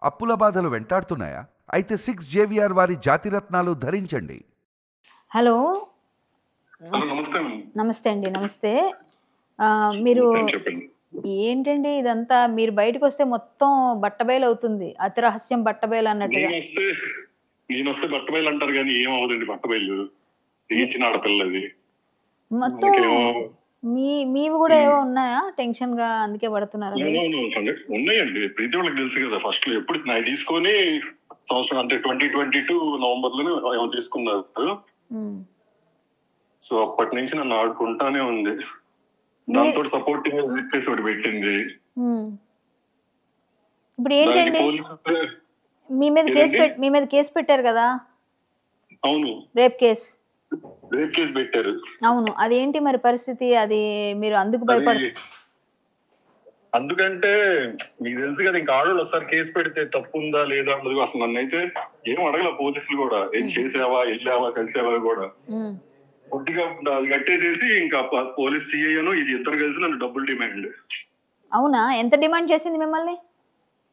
అప్పుల బాధలు వెంటాడుతున్నాయా? అయితే 6JVR వారి జాతిరత్నాలు ధరించండి. హలో నమస్తే. నమస్తే అండి. నమస్తే. మీరు ఏంటండి ఇదంతా? మీరు బయటకు వస్తే మొత్తం బట్టబయలు అవుతుంది. అతి రహస్యం బట్టబయలు అన్నట్టుగా. నేను వస్తే బట్టబయలు అంటారు కానీ ఏం అవ్వదండి. బట్టబయలు తెగించిన ఆడపిల్లది మొత్తం మీవి కూడా ఏవో ఉన్నాయా? టెన్షన్ గా అందుకే పడుతున్నారు? ఉన్నాయండి. ప్రీతి వాళ్ళకి తెలుసు కదా. ఫస్ట్ ఎప్పుడు నాకు తీసుకొని సంవత్సరం అంటే 2022 నవంబర్ లోనే తీసుకున్నారు. సో అప్పటి నుంచి నన్ను ఆడుకుంటానే ఉంది. దాంతో సపోర్టింగ్ కేసు ఒకటి పెట్టింది. ఇప్పుడు ఏంటండి మీ మీద కేసు పెట్టారు కదా? అవును, రేప్ కేసు పెట్టారు. అవును, అదేంటి మరి పరిస్థితి? అది మీరు అందుకు భయపడు? అందుకంటే మీకు తెలుసు కదా, ఇంకా ఆడవాళ్ళు ఒకసారి కేసు పెడితే తప్పు ఉందా లేదా అన్నది అసలు నన్ను అయితే ఏం అడగల పోలీసులు కూడా. ఏం చేసావా, వెళ్ళావా, కలిసావా కూడా పొట్టిగా అది కట్టేసేసి ఇంకా పోలీస్ సిఐను ఇది ఇద్దరు కలిసి నన్ను డబ్బులు డిమాండ్. అవునా? ఎంత డిమాండ్ చేసింది మిమ్మల్ని?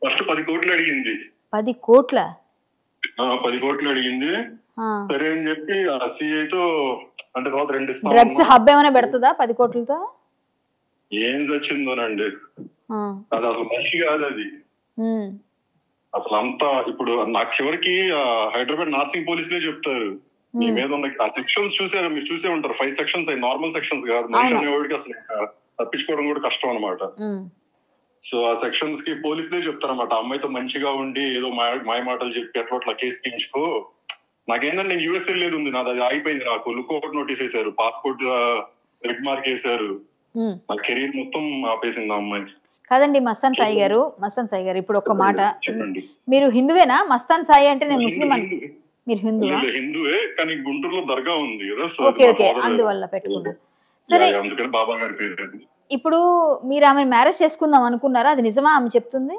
ఫస్ట్ 10 కోట్లు అడిగింది. 10 కోట్ల? 10 కోట్లు అడిగింది. సరే అని చెప్పి ఆ సిఐతో అంటే తర్వాత 2 ఇస్తాం. డ్రగ్స్ హబ్ ఏమైనా పెడుతుందా 10 కోట్లతో? ఏం వచ్చిందోనండి, అది అసలు మనిషి కాదు అది అసలు. అంతా ఇప్పుడు నాకు చివరికి హైదరాబాద్ నార్సింగ్ పోలీసులే చెప్తారు మీ మీద ఉన్న ఆ సెక్షన్స్ చూసారు, మీరు చూసే ఉంటారు. 5 సెక్షన్స్ అవి నార్మల్ సెక్షన్స్ కాదు. మనిషి అనేవాడికి అసలు తప్పించుకోవడం కూడా కష్టం అనమాట. సో ఆ సెక్షన్స్ కి పోలీసులే చెప్తారన్నమాట, అమ్మాయితో మంచిగా ఉండి ఏదో మాయ మాటలు చెప్పి అట్లా కేసు తీయించుకో. నాకేందంటే నేను యూఎస్ వెళ్ళేది ఉంది, నాది అది ఆగిపోయింది. నాకు లుక్అవుట్ నోటీస్ వేశారు, పాస్పోర్ట్ రెడ్ మార్క్ వేశారు, నా కెరీర్ మొత్తం ఆపేసింది ఆ అమ్మాయి. కాదండి మస్తాన్ సాయి గారు, ఇప్పుడు ఒక మాట చెప్పండి. మీరు హిందువేనా? మస్తాన్ సాయి అంటే నేను ముస్లిం అని. మీరు హిందువే, కానీ గుంటూరులో దర్గా ఉంది కదా, సో అందువల్ల పెట్టుకున్నారు. సరే, అందుకని బాబా గారి పేరు. ఇప్పుడు మీరు ఆమె మ్యారేజ్ చేసుకుందాం అనుకున్నారా? అది నిజమా ఆమె చెప్తుంది?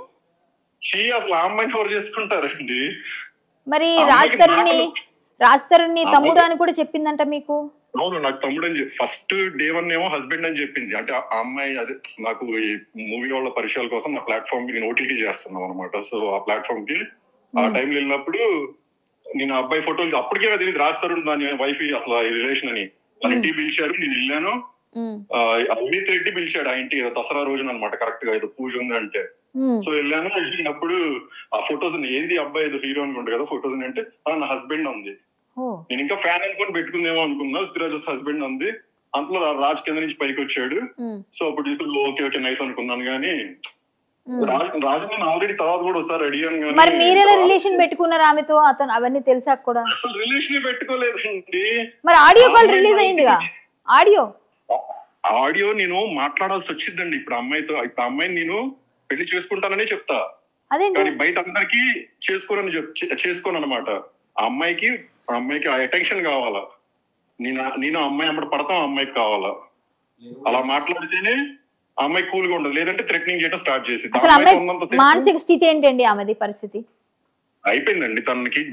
అసలు ఆ అమ్మాయిని ఎవరు చేసుకుంటారండి? మరి రాజ్ తరుణ్ తమ్ముడు అని కూడా చెప్పిందంట మీకు. అవును, నాకు తమ్ముడు అని ఫస్ట్ డే 1 ఏమో హస్బెండ్ అని చెప్పింది. అంటే ఆ అమ్మాయి అదే నాకు ఈ మూవీ వాళ్ళ పరిచయాల కోసం నా ప్లాట్ఫామ్ కి నేను ఓటీటీ చేస్తున్నాం అనమాట. సో ఆ ప్లాట్ఫామ్ కి ఆ టైంలో వెళ్ళినప్పుడు నేను అబ్బాయి ఫోటోలు అప్పటికే తెలియదు రాజ్ తరుణ్ దాని వైఫ్ అసలు రిలేషన్ అని. వాళ్ళ ఇంటికి పిలిచారు, నేను వెళ్ళాను. అవినీత్ రెడ్డి పిలిచాడు ఆ ఇంటి దసరా రోజున అనమాట, కరెక్ట్ గా ఏదో పూజ ఉంది అంటే. సో వెళ్ళాను. వెళ్ళినప్పుడు ఆ ఫొటోస్ ఏంది అబ్బాయి ఏదో హీరో అనుకుంటా కదా ఫొటోస్ అంటే నా హస్బెండ్ ఉంది. నేను ఇంకా ఫ్యాన్ అనుకుని పెట్టుకుందేమో అనుకున్నా. సిరాజ్ హస్బెండ్ ఉంది. అంతలో రాజ్ కింద నుంచి పైకి వచ్చాడు. సో అప్పుడు తీసుకుని ఓకే నైస్ అనుకున్నాను. కానీ రాజు నేను ఆల్రెడీ తర్వాత కూడా ఒకసారి అడిగాను. మరి మీరెలా రిలేషన్ పెట్టుకున్నారు ఆమెతో? అతను అవన్నీ తెలిసాక కూడా అసలు రిలేషన్ పెట్టుకోలేదండి. మరి ఆడియో కాల్ రిలీజ్ అయిందిగా. ఆడియో నేను మాట్లాడాల్సి వచ్చిందండి ఇప్పుడు అమ్మాయితో. ఇప్పుడు అమ్మాయిని నేను పెళ్లి చేసుకుంటానని చెప్తా, కానీ బయట అందరికి చేసుకోను అనమాట. ఆ అమ్మాయికి ఆ అటెన్షన్ కావాలా, నేను అమ్మాయి అమ్మడి పడతాం, అమ్మాయికి కావాలా. అలా మాట్లాడితేనే ఆ అమ్మాయి కూల్ గా ఉండదు, లేదంటే థ్రెటనింగ్ చేయడం స్టార్ట్ చేసింది. మానసిక స్థితి ఏంటండి ఆమెది పరిస్థితి? అయిపోయిందండి.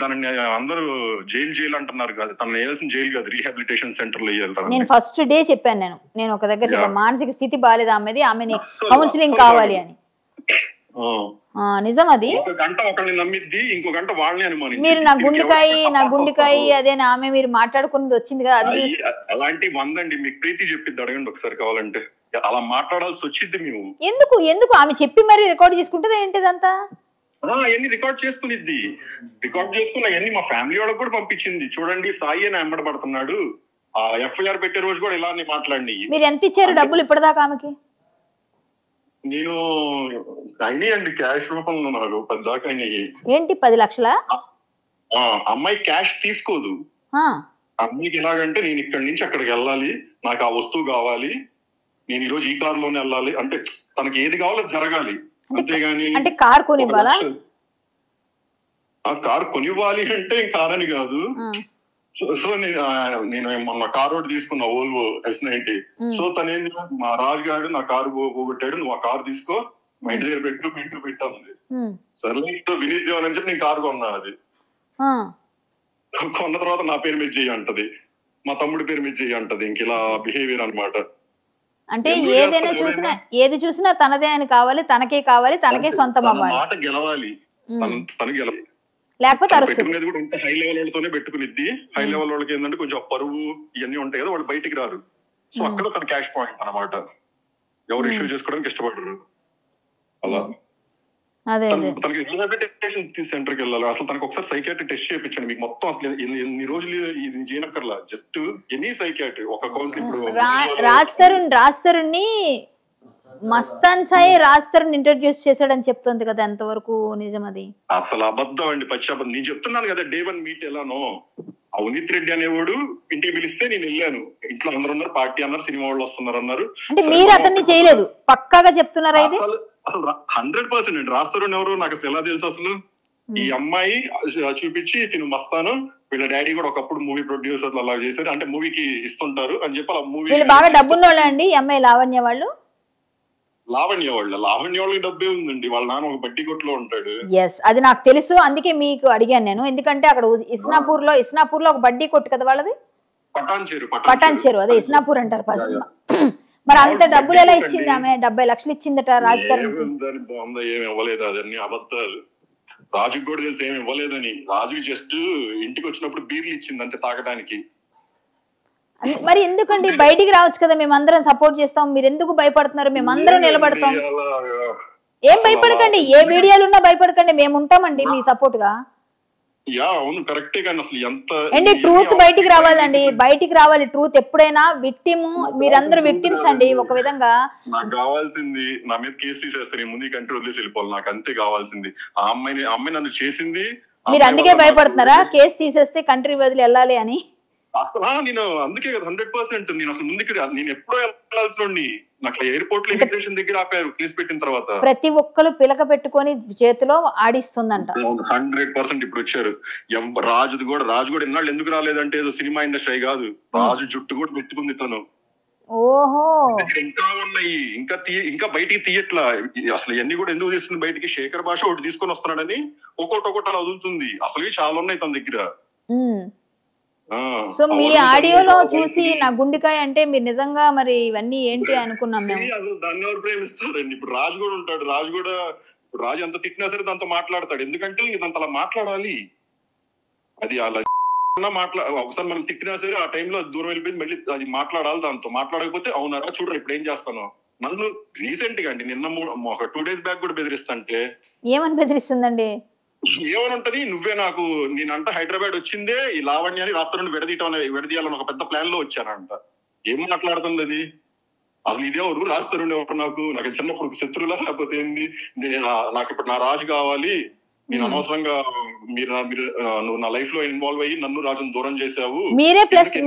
దాన్ని అందరూ జైలు అంటున్నారు కాదు, తను వేయాల్సిన జైలు కాదు, రీహాబిలిటేషన్ సెంటర్ లో వేయాలి. నేను ఫస్ట్ డే చెప్పాను, నేను ఒక దగ్గర మానసిక స్థితి బాలేదు ఆమెది, ఆమెని కౌన్సిలింగ్ కావాలి అని. నిజం అది. ఒక గంట ఒకరిని నమ్మిద్ది, ఇంకో గంట వాళ్ళని అనుమానించి. మీరు నా గుండెకాయ అదే ఆమె మీరు మాట్లాడుకున్నది వచ్చింది కదా, అది అలాంటి 100 అండి. మీకు ప్రీతి చెప్పిద్ది, అడగండి ఒకసారి కావాలంటే. అలా మాట్లాడాల్సి వచ్చింది మేము. ఎందుకు ఆమె చెప్పి మరి రికార్డ్ చేసుకుంటుందా ఏంటిదంతా? అవన్నీ రికార్డ్ చేసుకునిద్ది. రికార్డ్ చేసుకున్న అవన్నీ మా ఫ్యామిలీ వాళ్ళకి కూడా పంపించింది. చూడండి సాయి అని వెంబడబడుతున్నాడు, ఆ ఎఫ్ఐఆర్ పెట్టే రోజు కూడా ఇలానే మాట్లాడి. మీరు ఎంత ఇచ్చారు డబ్బులు ఇప్పటిదాకా ఆమెకి? నేను అయినాయండి క్యాష్ రూపంలో, నాకు పెద్దాకా అయినాయి. ఏంటి 10 లక్షలా? అమ్మాయి క్యాష్ తీసుకోదు. అమ్మాయికి ఎలాగంటే నేను ఇక్కడి నుంచి అక్కడికి వెళ్ళాలి, నాకు ఆ వస్తువు కావాలి, నేను ఈరోజు ఈ కార్ లోనే వెళ్ళాలి అంటే తనకి ఏది కావాలో జరగాలి, అంతేగాని అంటే కార్ కొనివ్వాలా? ఆ కార్ కొనివ్వాలి అంటే కార్ అని కాదు. సో నేను మొన్న కార్ ఒకటి తీసుకున్నా, ఓల్వో S90. సో తను ఏంది, మా రాజు గారు నా కారు పోగొట్టాడు, నువ్వు ఆ కారు తీసుకో, మా ఇంటి దగ్గర పెట్టు ఉంది. సర్లే వినీత్ దేవన్ అని చెప్పి నేను కారు కొన్నా. అది కొన్న తర్వాత నా పేరు మీద చెయ్యి అంటది, మా తమ్ముడి పేరు మీద చెయ్యి అంటది. ఇంక ఇలా బిహేవియర్ అనమాట. అంటే ఏది చూసినా తనదే అని కావాలి, తనకే కావాలి, తనకే సొంతం అవ్వాలి, మాట గెలవాలి. తనకి ఎలా లేకపోతే పెట్టుకునేది కూడా ఉంటే హై లెవెల్ వాళ్ళతోనే పెట్టుకునిద్ది. హై లెవెల్ వాళ్ళకి ఏంటంటే కొంచెం పరువు ఇవన్నీ ఉంటాయి కదా, వాళ్ళు బయటికి రారు. సో అక్కడ తన క్యాష్ పాయింట్ అనమాట, ఎవరు ఇష్యూ చేసుకోవడానికి ఇష్టపడరు. అలా తనకి రిహాబిలిటేషన్ సెంటర్కి వెళ్ళాలి. అసలు తనకు ఒకసారి సైకియాట్రీ టెస్ట్ చేయించండి. మీకు మొత్తం అసలు ఎన్ని రోజులు ఇది చేయనక్కర్లా, జస్ట్ ఎనీ సైకియాట్రీ ఒక కౌన్సిలింగ్. రాజ్ తరుణ్ మస్తాన్ సాయి రాజ్ తరుణ్ ఇంట్రడ్యూస్ చేశాడని చెప్తుంది కదా, ఎంతవరకు నిజం అది? అసలు అబద్ధం అండి, పచ్చి అబద్ధం. నేను చెప్తున్నాను కదా, డే 1 మీట్ ఎలానో అవినీత్ రెడ్డి అనేవాడు ఇంటికి పిలిస్తే నేను వెళ్ళాను. ఇంట్లో అందరూ ఉన్నారు, పార్టీ అన్నారు, సినిమా వాళ్ళు వస్తున్నారు అన్నారు. అంటే మీరు అతన్ని చేయలేదు పక్కాగా చెప్తున్నారా? అసలు 100% అండి. రాజ్ తరుణ్ ఎవరు నాకు అసలు ఎలా తెలుసు? అసలు ఈ అమ్మాయి చూపించి తిను మస్తాను, వీళ్ళ డాడీ కూడా ఒకప్పుడు మూవీ ప్రొడ్యూసర్లు అలా చేశారు, అంటే మూవీకి ఇస్తుంటారు అని చెప్పి అలా మూవీ బాగా డబ్బున్న వాళ్ళ అండి ఈ అమ్మాయి లావణ్య వాళ్ళు. లావణ్య వాళ్ళకి డబ్బే ఉందండి. వాళ్ళ నాన్న ఒక బడ్డీ కొట్లో ఉంటాడు. ఎస్, అది నాకు తెలుసు, అందుకే మీకు అడిగాను నేను. ఎందుకంటే అక్కడ ఇస్నాపూర్ లో ఒక బడ్డీ కొట్టు కదా వాళ్ళది, పటాన్ చెరు, అదే ఇస్నాపూర్ అంటారు. మరి అంత డబ్బులు ఎలా ఇచ్చింది ఆమె? 70 లక్షలు ఇచ్చిందట రాజ్ తరుణ్. ఏమి ఇవ్వలేదు, అదన్నీ అబద్ధాలు. రాజుకి కూడా తెలిసి ఏమి ఇవ్వలేదని. రాజుకి జస్ట్ ఇంటికి వచ్చినప్పుడు బీర్లు ఇచ్చింది అంతే తాగడానికి. మరి ఎందుకండి బయటికి రావచ్చు కదా, మేమందరం సపోర్ట్ చేస్తాం, మీరు ఎందుకు భయపడుతున్నారు? మేమందరం నిలబడతాం. ఏం భయపడకండి, ఏ వీడియోలు ఉన్నా భయపడకండి, మేము ఉంటామండి మీ సపోర్ట్ గా. అవును కరెక్టే, కానీ అసలు ఎంత అండి ట్రూత్ బయటికి రావాలండి, బయటికి రావాలి ట్రూత్. ఎప్పుడైనా విక్టిమ్, మీరందరూ విక్టిమ్స్ అండి ఒక విధంగా. నాకు కావాల్సింది నా మీద కేసు తీసేస్తే నేను ముందు కంట్రీ వదిలేసి వెళ్ళిపోవాలి, నాకు అంతే కావాల్సింది. ఆ అమ్మాయి నన్ను చేసింది. మీరు అందుకే భయపడుతున్నారా కేసు తీసేస్తే కంట్రీ వదిలి వెళ్ళాలి అని? అసలు నేను అందుకే కదా 100% నేను అసలు ముందుకు నేను ఎప్పుడో వెళ్ళాల్సి నాకు ఎయిర్పోర్ట్ లో ఇమిగ్రేషన్ దగ్గర ఆపారు కేసు పెట్టిన తర్వాత. ప్రతి ఒక్కరు పిలక పెట్టుకొని చేతిలో ఆడిస్తుందంట. 100% ఇప్పుడు వచ్చారు. రాజు కూడా ఇన్నాళ్ళు ఎందుకు రాలేదంటే ఏదో సినిమా ఇండస్ట్రీ కాదు, రాజు జుట్టు కూడా పెట్టుకుంది తను. ఓహో, ఇంకా ఉన్నాయి, ఇంకా బయటికి తీయట్లా. అసలు ఇవన్నీ కూడా ఎందుకు తీస్తుంది బయటికి? శేఖర్ భాష ఒకటి తీసుకొని వస్తున్నాడని ఒకటి అలా వదులుతుంది. అసలు చాలా ఉన్నాయి తన దగ్గర. సో మీ ఆడియోలో చూసి నా గుండెకాయ అంటే మీరు నిజంగా మరి ఇవన్నీ ఏంటి అనుకున్నాం మేము. అసలు దాన్ని ఎవరు ప్రేమిస్తారండి? ఇప్పుడు రాజు కూడా ఉంటాడు, రాజు ఎంత తిట్టినా సరే దాంతో మాట్లాడతాడు. ఎందుకంటే దాంతో అలా మాట్లాడాలి. అది అలా ఒకసారి మనం తిట్టినా సరే ఆ టైంలో దూరం వెళ్ళిపోయింది, మళ్ళీ అది మాట్లాడాలి. దాంతో మాట్లాడకపోతే అవునారా చూడరా ఇప్పుడు ఏం చేస్తాను. నన్ను రీసెంట్ గా అండి నిన్న ఒక 2 days బ్యాక్ కూడా బెదిరిస్తాంటే. ఏమని బెదిరిస్తుందండి? ఏమని ఉంటది, నువ్వే నాకు నేనంట హైదరాబాద్ వచ్చిందే ఈ లావణ్యాన్ని రాష్ట్రాన్ని విడదీయాలని ఒక పెద్ద ప్లాన్ లో వచ్చానంట. ఏం మాట్లాడుతుంది అది? అసలు ఇదేవరు రాష్ట్రం ఎవరు? నాకు చిన్నప్పుడు శత్రువులా లేకపోతే ఏంది? నాకు ఇప్పుడు నా రాజు కావాలి, నేను అనవసరంగా నువ్వు నా లైఫ్ లో ఇన్వాల్వ్ అయ్యి నన్ను రాజును దూరం చేసావు.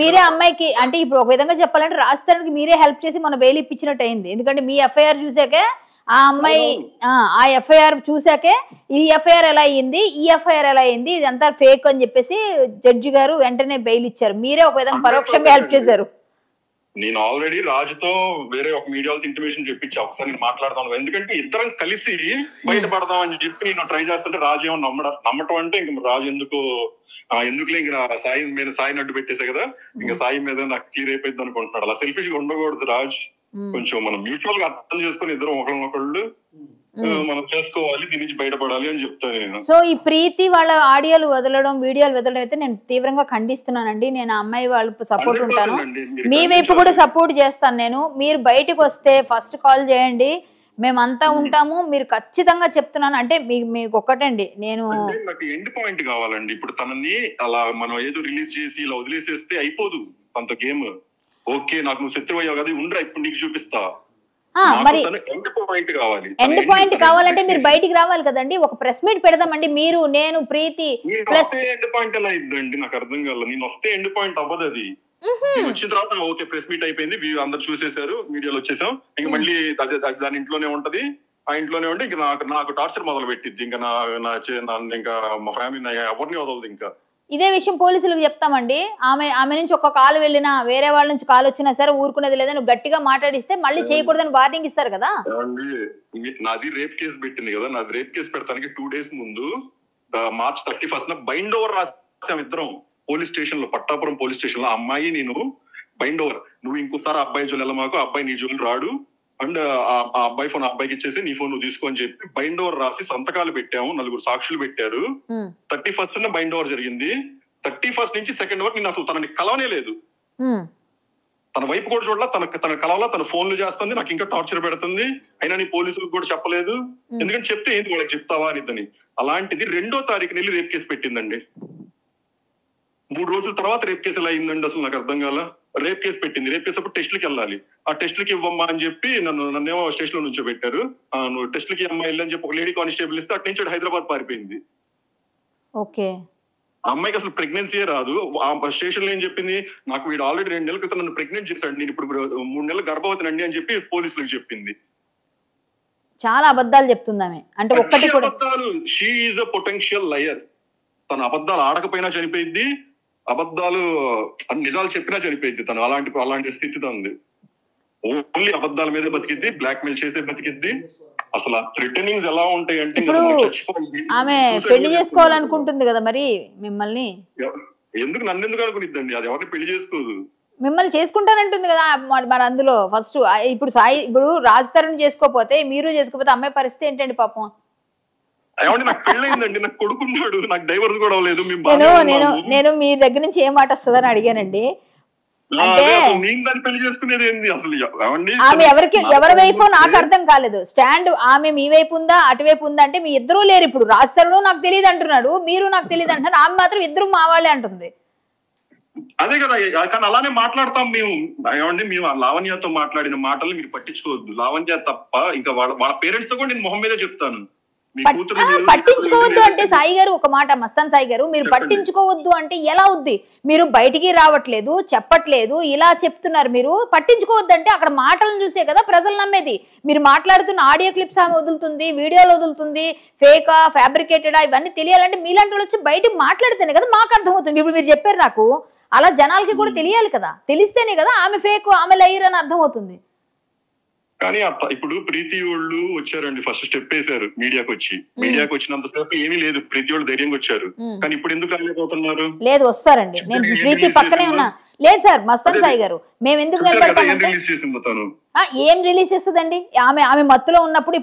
మీరే అమ్మాయికి అంటే ఇప్పుడు ఒక విధంగా చెప్పాలంటే రాష్ట్రానికి మీరే హెల్ప్ చేసి మన బెయిల్ ఇప్పించినట్టు అయింది. ఎందుకంటే మీ ఎఫ్ఐఆర్ చూసాకే ఆ అమ్మాయి ఆ ఎఫ్ఐఆర్ చూసాకే ఈ ఎఫ్ఐఆర్ ఎలా అయ్యింది, ఈ ఎఫ్ఐఆర్ ఎలా అయింది, ఇదంతా ఫేక్ అని చెప్పేసి జడ్జి గారు వెంటనే బెయిల్ ఇచ్చారు. మీరే ఒక విధంగా పరోక్షంగా హెల్ప్ చేశారు. నేను ఆల్రెడీ రాజుతో వేరే ఒక మీడియాతో ఇంటిమేషన్ చెప్పించా, ఒకసారి నేను మాట్లాడతాను. ఎందుకంటే ఇద్దరం కలిసి బయటపడదాం అని చెప్పి నేను ట్రై చేస్తుంటే రాజు ఏమో నమ్మటం అంటే ఇంక రాజు ఎందుకులే ఇంక సాయి అడ్డు పెట్టేసా కదా, ఇంకా సాయి మీద నాకు క్లియర్ అయిపోయింది అనుకుంటున్నాడు. అలా సెల్ఫిష్ గా ఉండకూడదు రాజ్. కొంచెం మనం మ్యూచువల్ గా అర్థం చేసుకుని ఇద్దరం ఒకళ్ళనొకళ్ళు మనం చేసుకోవాలి, దీని నుంచి బయటపడాలి అని చెప్తాను నేను. సో ఈ ప్రీతి వాళ్ళ ఆడియోలు వదలడం, వీడియోలు వదలడం అయితే నేను తీవ్రంగా ఖండిస్తున్నానండి. నేను అమ్మాయి వాళ్ళ సపోర్ట్ ఉంటాను, మీ వైపు కూడా సపోర్ట్ చేస్తాను నేను. మీరు బయటకు వస్తే ఫస్ట్ కాల్ చేయండి, మేమంతా ఉంటాము. మీరు ఖచ్చితంగా చెప్తున్నాను అంటే మీకు ఒక్కటండి, నేను నాకు ఎండ్ పాయింట్ కావాలండి. ఇప్పుడు తనని అలా మనం ఏదో రిలీజ్ చేసి ఇలా వదిలేసేస్తే అయిపోదు అంత గేమ్. ఓకే నాకు నువ్వు శత్రువు అయ్యావు కదా, ఉండరా ఇప్పుడు నీకు చూపిస్తా. మరి ఎండ్ పాయింట్ కావాలి. ఎండ్ పాయింట్ కావాలంటే మీరు బయటికి రావాలి కదండి. ఒక ప్రెస్ మీట్ పెడదామండి, మీరు నేను ప్రీతి ప్లస్. ఎండ్ పాయింట్ ఎలా ఇద్దండి? నాకు అర్థం కాదు. నేను వస్తే ఎండ్ పాయింట్ అవ్వదు. అది వచ్చిన తర్వాత ఓకే ప్రెస్ మీట్ అయిపోయింది, అందరు చూసేసారు, మీడియాలో వచ్చేసాం, ఇంక మళ్ళీ దాని ఇంట్లోనే ఉంటది. ఆ ఇంట్లోనే ఉంటే ఇంకా నాకు టార్చర్ మొదలు పెట్టిద్ది. ఇంకా ఇంకా మా ఫ్యామిలీ ఎవరిని వదలదు. ఇంకా ఇదే విషయం పోలీసులకు చెప్తామండి. ఆమె నుంచి ఒక కాల్ వెళ్ళినా, వేరే వాళ్ళ నుంచి కాల్ వచ్చినా సరే ఊరుకునేది లేదా, నువ్వు గట్టిగా మాట్లాడిస్తే మళ్ళీ చేయకూడదని వార్నింగ్ ఇస్తారు కదా. నాది రేప్ కేసు పెట్టింది కదా, నాది రేప్ కేసు పెడతానికి 2 days ముందు March 31st బైండ్ ఓవర్ రాసాం ఇద్దరం పోలీస్ స్టేషన్ లో, పట్టాపురం పోలీస్ స్టేషన్ లో. అమ్మాయి నేను బైండ్ ఓవర్, నువ్వు ఇంకోసారి అబ్బాయి జోలు వెళ్ళమాకు, అబ్బాయి నీ జోలు రాడు అండ్ ఆ అబ్బాయి ఫోన్ అబ్బాయికి ఇచ్చేసి నీ ఫోన్ నువ్వు తీసుకో అని చెప్పి బైండ్ ఓవర్ రాసి సంతకాలు పెట్టాము, 4 సాక్షులు పెట్టారు. 31st బైండ్ ఓవర్ జరిగింది. 31st నుంచి 2nd వరకు నేను అసలు తనని కలవనే లేదు. తన వైపు కూడా చూడాల, తన కలవలా, తన ఫోన్లు చేస్తుంది, నాకు ఇంకా టార్చర్ పెడుతుంది. అయినా నీ పోలీసులకు కూడా చెప్పలేదు, ఎందుకంటే చెప్తే ఏంటి వాళ్ళకి చెప్తావా అని. అలాంటిది 2వ తారీఖున వెళ్ళి రేప్ కేసు పెట్టిందండి. 3 రోజుల తర్వాత రేప్ కేసు ఎలా అయిందండి అసలు నాకు అర్థం కాల. రేప్ కేసు పెట్టింది. రేప్ కేసు అప్పుడు టెస్ట్లకి వెళ్ళాలి, ఆ టెస్ట్లకి ఇవ్వమ్మా అని చెప్పి నన్నేమో స్టేషన్ లో నుంచో పెట్టారు. నువ్వు టెస్ట్లకి అమ్మాయి వెళ్ళని చెప్పి ఒక లేడీ కానిస్టేబుల్ ఇస్తే అటు నుంచి హైదరాబాద్ పారిపోయింది. ఓకే, ఆ అమ్మాయికి అసలు ప్రెగ్నెన్సీయే రాదు. ఆ స్టేషన్ లో ఏం చెప్పింది, నాకు వీడు ఆల్రెడీ 2 నెలల క్రితం నన్ను ప్రెగ్నెంట్ చేశాడు, నేను ఇప్పుడు 3 నెలలు గర్భవతినండి అని చెప్పి పోలీసులకు చెప్పింది. చాలా అబద్ధాలు చెప్తుందామె. అంటే ఒక్కటి కూడా అబద్ధాలు. She is a potential liar. తన అబద్ధాలు ఆడకపోయినా చనిపోయింది, అబద్ధాలు నిజాలు చెప్పినా చనిపోయింది తను. అలాంటి స్థితితో ఉంది. ఓన్లీ అబద్ధాల మీద బతికిద్ది, బ్లాక్ మెయిల్ చేసే బతికిద్ది. అసలు ఆ థ్రెటనింగ్స్ ఎలా ఉంటాయి అంటే ఆమె పెళ్లి చేసుకోవాలనుకుంటుంది కదా మరి మిమ్మల్ని. ఎందుకు నన్ను ఎందుకు అనుకునిద్దండి, అది ఎవరిని పెళ్లి చేసుకోదు. మిమ్మల్ని చేసుకుంటానంటుంది కదా మరి. అందులో ఫస్ట్ ఇప్పుడు రాజ్ తరుణ్ చేసుకోపోతే మీరు చేసుకోపోతే అమ్మాయి పరిస్థితి ఏంటండి పాపం. ఏమంటే నాకు పెళ్ళయిందండి, నాకు కొడుకున్నాడు, నాకు డైవర్స్ కూడా అవ్వలేదు. నేను మీ దగ్గర నుంచి ఏ మాట వస్తుందని అడిగానండి. అంటే పెళ్లి చేసుకునేది ఏంది అసలు. ఆమె ఎవరి వైపు నాకు అర్థం కాలేదు. స్టాండ్ ఆమె మీ వైపు ఉందా అటువైపు ఉందా అంటే మీ ఇద్దరు లేరు. ఇప్పుడు రాజ్ తరుణ్ నాకు తెలియదు అంటున్నాడు, మీరు నాకు తెలియదు అంటున్నారు. ఆమె మాత్రం ఇద్దరు మా వాళ్ళే అంటుంది. అదే కదా, కానీ అలానే మాట్లాడతాం మేము. ఏమండి మేము లావణ్యతో మాట్లాడిన మాటలు మీరు పట్టించుకోవద్దు. లావణ్య తప్ప ఇంకా వాళ్ళ పేరెంట్స్ తో కూడా నేను మొహం మీద చెప్తాను. పట్టించుకోవద్దు అంటే సాయి గారు ఒక మాట, మస్తాన్ సాయి గారు, మీరు పట్టించుకోవద్దు అంటే ఎలా అవుద్ది? మీరు బయటికి రావట్లేదు, చెప్పట్లేదు, ఇలా చెప్తున్నారు. మీరు పట్టించుకోవద్దు అంటే అక్కడ మాటలను చూసే కదా ప్రజలు నమ్మేది. మీరు మాట్లాడుతున్న ఆడియో క్లిప్స్ ఆమె వదులుతుంది, వీడియోలు వదులుతుంది, ఫేకా ఫ్యాబ్రికేటెడా ఇవన్నీ తెలియాలంటే మీలాంటి వాళ్ళు వచ్చి బయటికి మాట్లాడితేనే కదా మాకు అర్థమవుతుంది. ఇప్పుడు మీరు చెప్పారు నాకు, అలా జనాలకి కూడా తెలియాలి కదా, తెలిస్తేనే కదా ఆమె ఫేక్ ఆమె లైర్ అని అర్థమవుతుంది. కానీ ఇప్పుడు ప్రీతి వాళ్ళు వచ్చారండి, ఫస్ట్ స్టెప్ వేశారు మీడియాకి వచ్చి. మీడియాకి వచ్చినంతసేపు ఏమీ లేదు, ప్రీతి వాళ్ళు ధైర్యంగా వచ్చారు. కానీ ఇప్పుడు ఎందుకు రాలేకపోతున్నారు? లేదు వస్తారండి, నేను ప్రీతి పక్కనే ఉన్నా. లేదు సార్ మస్తాన్ సాయి గారు, మేము ఎందుకు నిలబడతామంటే ఏం రిలీజ్ చేస్తుందండి ఆమె మత్తులో ఉన్నప్పుడు.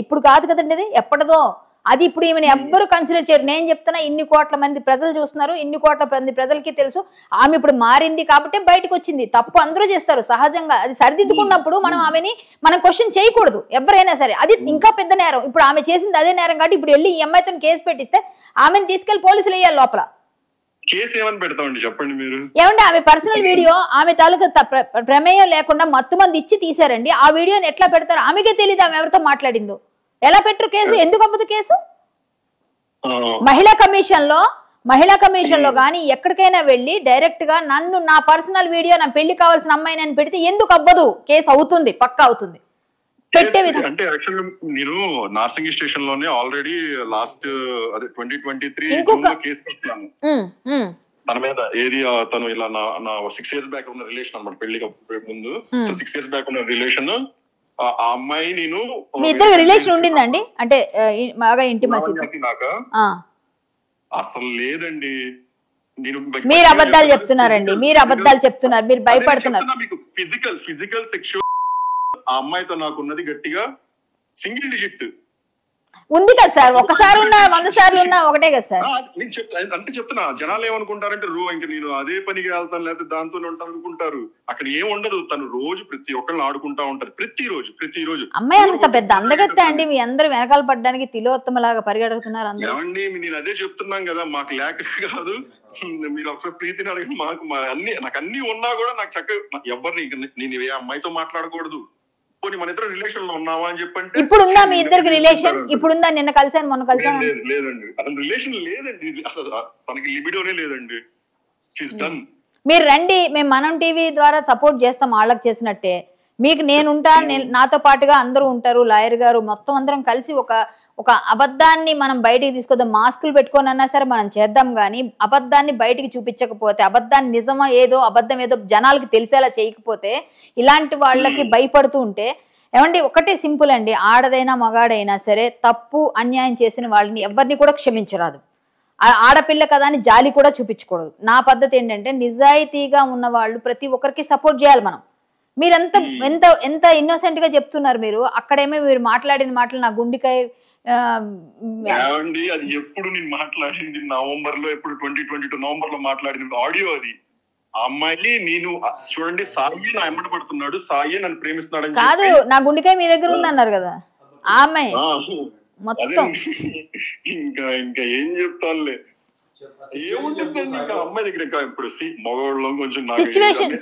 ఇప్పుడు కాదు కదండి, అది ఎప్పటిదో. అది ఇప్పుడు ఈమెను ఎవ్వరు కన్సిడర్ చేయరు. నేను చెప్తున్నా, ఇన్ని కోట్ల మంది ప్రజలు చూస్తున్నారు, ఇన్ని కోట్ల మంది ప్రజలకి తెలుసు ఆమె ఇప్పుడు మారింది కాబట్టి బయటకు వచ్చింది. తప్పు అందరూ చేస్తారు సహజంగా, అది సరిదిద్దుకున్నప్పుడు మనం క్వశ్చన్ చేయకూడదు ఎవరైనా సరే. అది ఇంకా పెద్ద నేరం. ఇప్పుడు ఆమె చేసింది అదే నేరం కాబట్టి ఇప్పుడు వెళ్ళి ఈ అమ్మాయితో కేసు పెట్టిస్తే ఆమెను తీసుకెళ్లి పోలీసులు వేయాలి లోపల. కేసు ఏమని పెడతామండి చెప్పండి మీరు? ఏమంటే ఆమె పర్సనల్ వీడియో ఆమె తాలూకా ప్రమేయం లేకుండా మత్తు మంది ఇచ్చి తీశారండి. ఆ వీడియోని ఎట్లా పెడతారు ఆమెకే తెలియదు ఆమె ఎవరితో మాట్లాడిందో. ఎలా పెట్టరు కేసు? ఎందుకు అవ్వదు కేసు? మహిళా కమిషన్ లో గానీ ఎక్కడికైనా వెళ్ళి డైరెక్ట్ గా నా పర్సనల్ వీడియో, నా పెళ్లి కావాల్సిన అమ్మాయిని అని పెడితే ఎందుకు అవ్వదు? కేసు అవుతుంది, పక్కా అవుతుంది. అంటే యాక్చువల్గా నేను నార్సింగి స్టేషన్ లోనే ఆల్రెడీ లాస్ట్ 2023 జూన్ లో కేసు పెట్టాను తన మీద. ఏది తను ఇలా నా 6 years బ్యాక్ ఉన్న రిలేషన్ అనమాట, పెళ్లికి ముందు. సో 6 years బ్యాక్ ఉన్న రిలేషన్. ఆ అమ్మాయి నేను మీ ఇద్దరు రిలేషన్ ఉండిందండి? అంటే బాగా ఇంటిమసీ? అసలు లేదండి. మీరు అబద్ధాలు చెప్తున్నారండి, మీరు భయపడుతున్నారు. మీకు ఫిజికల్ సెక్షువల్ ఆ అమ్మాయితో నాకు ఉన్నది గట్టిగా సింగిల్ డిజిట్ ఉంది కదా సార్. ఒకసారి ఉన్నా 100 సార్లు ఉన్నా ఒకటే కదా సార్. అంటే చెప్తున్నా, జనాలు ఏమనుకుంటారంటే ఇంక నేను అదే పనికి వెళ్తాను లేకపోతే దాంతో ఉంటాను అనుకుంటారు. అక్కడ ఏం ఉండదు. తను రోజు ప్రతి ఒక్కరిని ఆడుకుంటా ఉంటారు, ప్రతిరోజు. అమ్మాయి అంత పెద్ద అందగత్తే అండి, మీ అందరూ వెనకాల పడ్డానికి తిలోత్తమ లాగా పరిగెడుతున్నారు అందరూ. ఏమండి నేను అదే చెప్తున్నాం కదా, మాకు లేక కాదు. మీరు ఒకసారి ప్రీతిని అడిగి నాకు అన్ని ఉన్నా కూడా నాకు చక్కగా ఎవరిని నేను ఏ అమ్మాయితో మాట్లాడకూడదు, మన ఇద్దరు రిలేషన్ లో ఉన్నావా అని చెప్పంటే ఇప్పుడు ఉందా మీ ఇద్దరికి రిలేషన్? ఇప్పుడు ఉందా? నిన్న కలిసాను మొన్న కలిసాను. లేదండి, అసలు రిలేషన్ లేదండి, అసలు తనకి లిబిడోనే లేదండి. She's done. మీరు రండి, మేము మనం టీవీ ద్వారా సపోర్ట్ చేస్తాం వాళ్ళకి చేసినట్టే. మీకు నేనుంటాను, నాతో పాటుగా అందరూ ఉంటారు, లాయర్ గారు మొత్తం అందరం కలిసి ఒక అబద్ధాన్ని మనం బయటికి తీసుకొద్దాం. మాస్కులు పెట్టుకొని అన్నా సరే మనం చేద్దాం, కానీ అబద్ధాన్ని బయటికి చూపించకపోతే, అబద్ధాన్ని నిజమా ఏదో అబద్ధం ఏదో జనాలకి తెలిసేలా చేయకపోతే, ఇలాంటి వాళ్ళకి భయపడుతూ ఉంటే ఏమండి ఒకటే సింపుల్ అండి, ఆడదైనా మగాడైనా సరే తప్పు అన్యాయం చేసిన వాళ్ళని ఎవరిని కూడా క్షమించరాదు. ఆడపిల్ల కదా అని జాలి కూడా చూపించకూడదు. నా పద్ధతి ఏంటంటే నిజాయితీగా ఉన్న వాళ్ళు ప్రతి ఒక్కరికి సపోర్ట్ చేయాలి మనం. మీరెంత ఎంత ఎంత ఇన్నోసెంట్ గా చెప్తున్నారు మీరు. అక్కడేమో మీరు మాట్లాడిన మాటలు నా గుండెకాయ అండి. అది ఎప్పుడు నేను మాట్లాడింది నవంబర్ లో, ఎప్పుడు 2022 నవంబర్ లో మాట్లాడిన ఆడియో అది. ఆ అమ్మాయి నేను చూడండి, సాయి నా ఎంబడి పడుతున్నాడు, సాయి నన్ను ప్రేమిస్తున్నాడు కాదు, నా గుండెకాయ మీ దగ్గర ఉంది అన్నారు కదా ఆ అమ్మాయి మొత్తం. ఇంకా ఏం చెప్తానులే, ఏముంటుందండి ఇంకా అమ్మాయి దగ్గర. ఇంకా ఇప్పుడు మగవాళ్ళు కొంచెం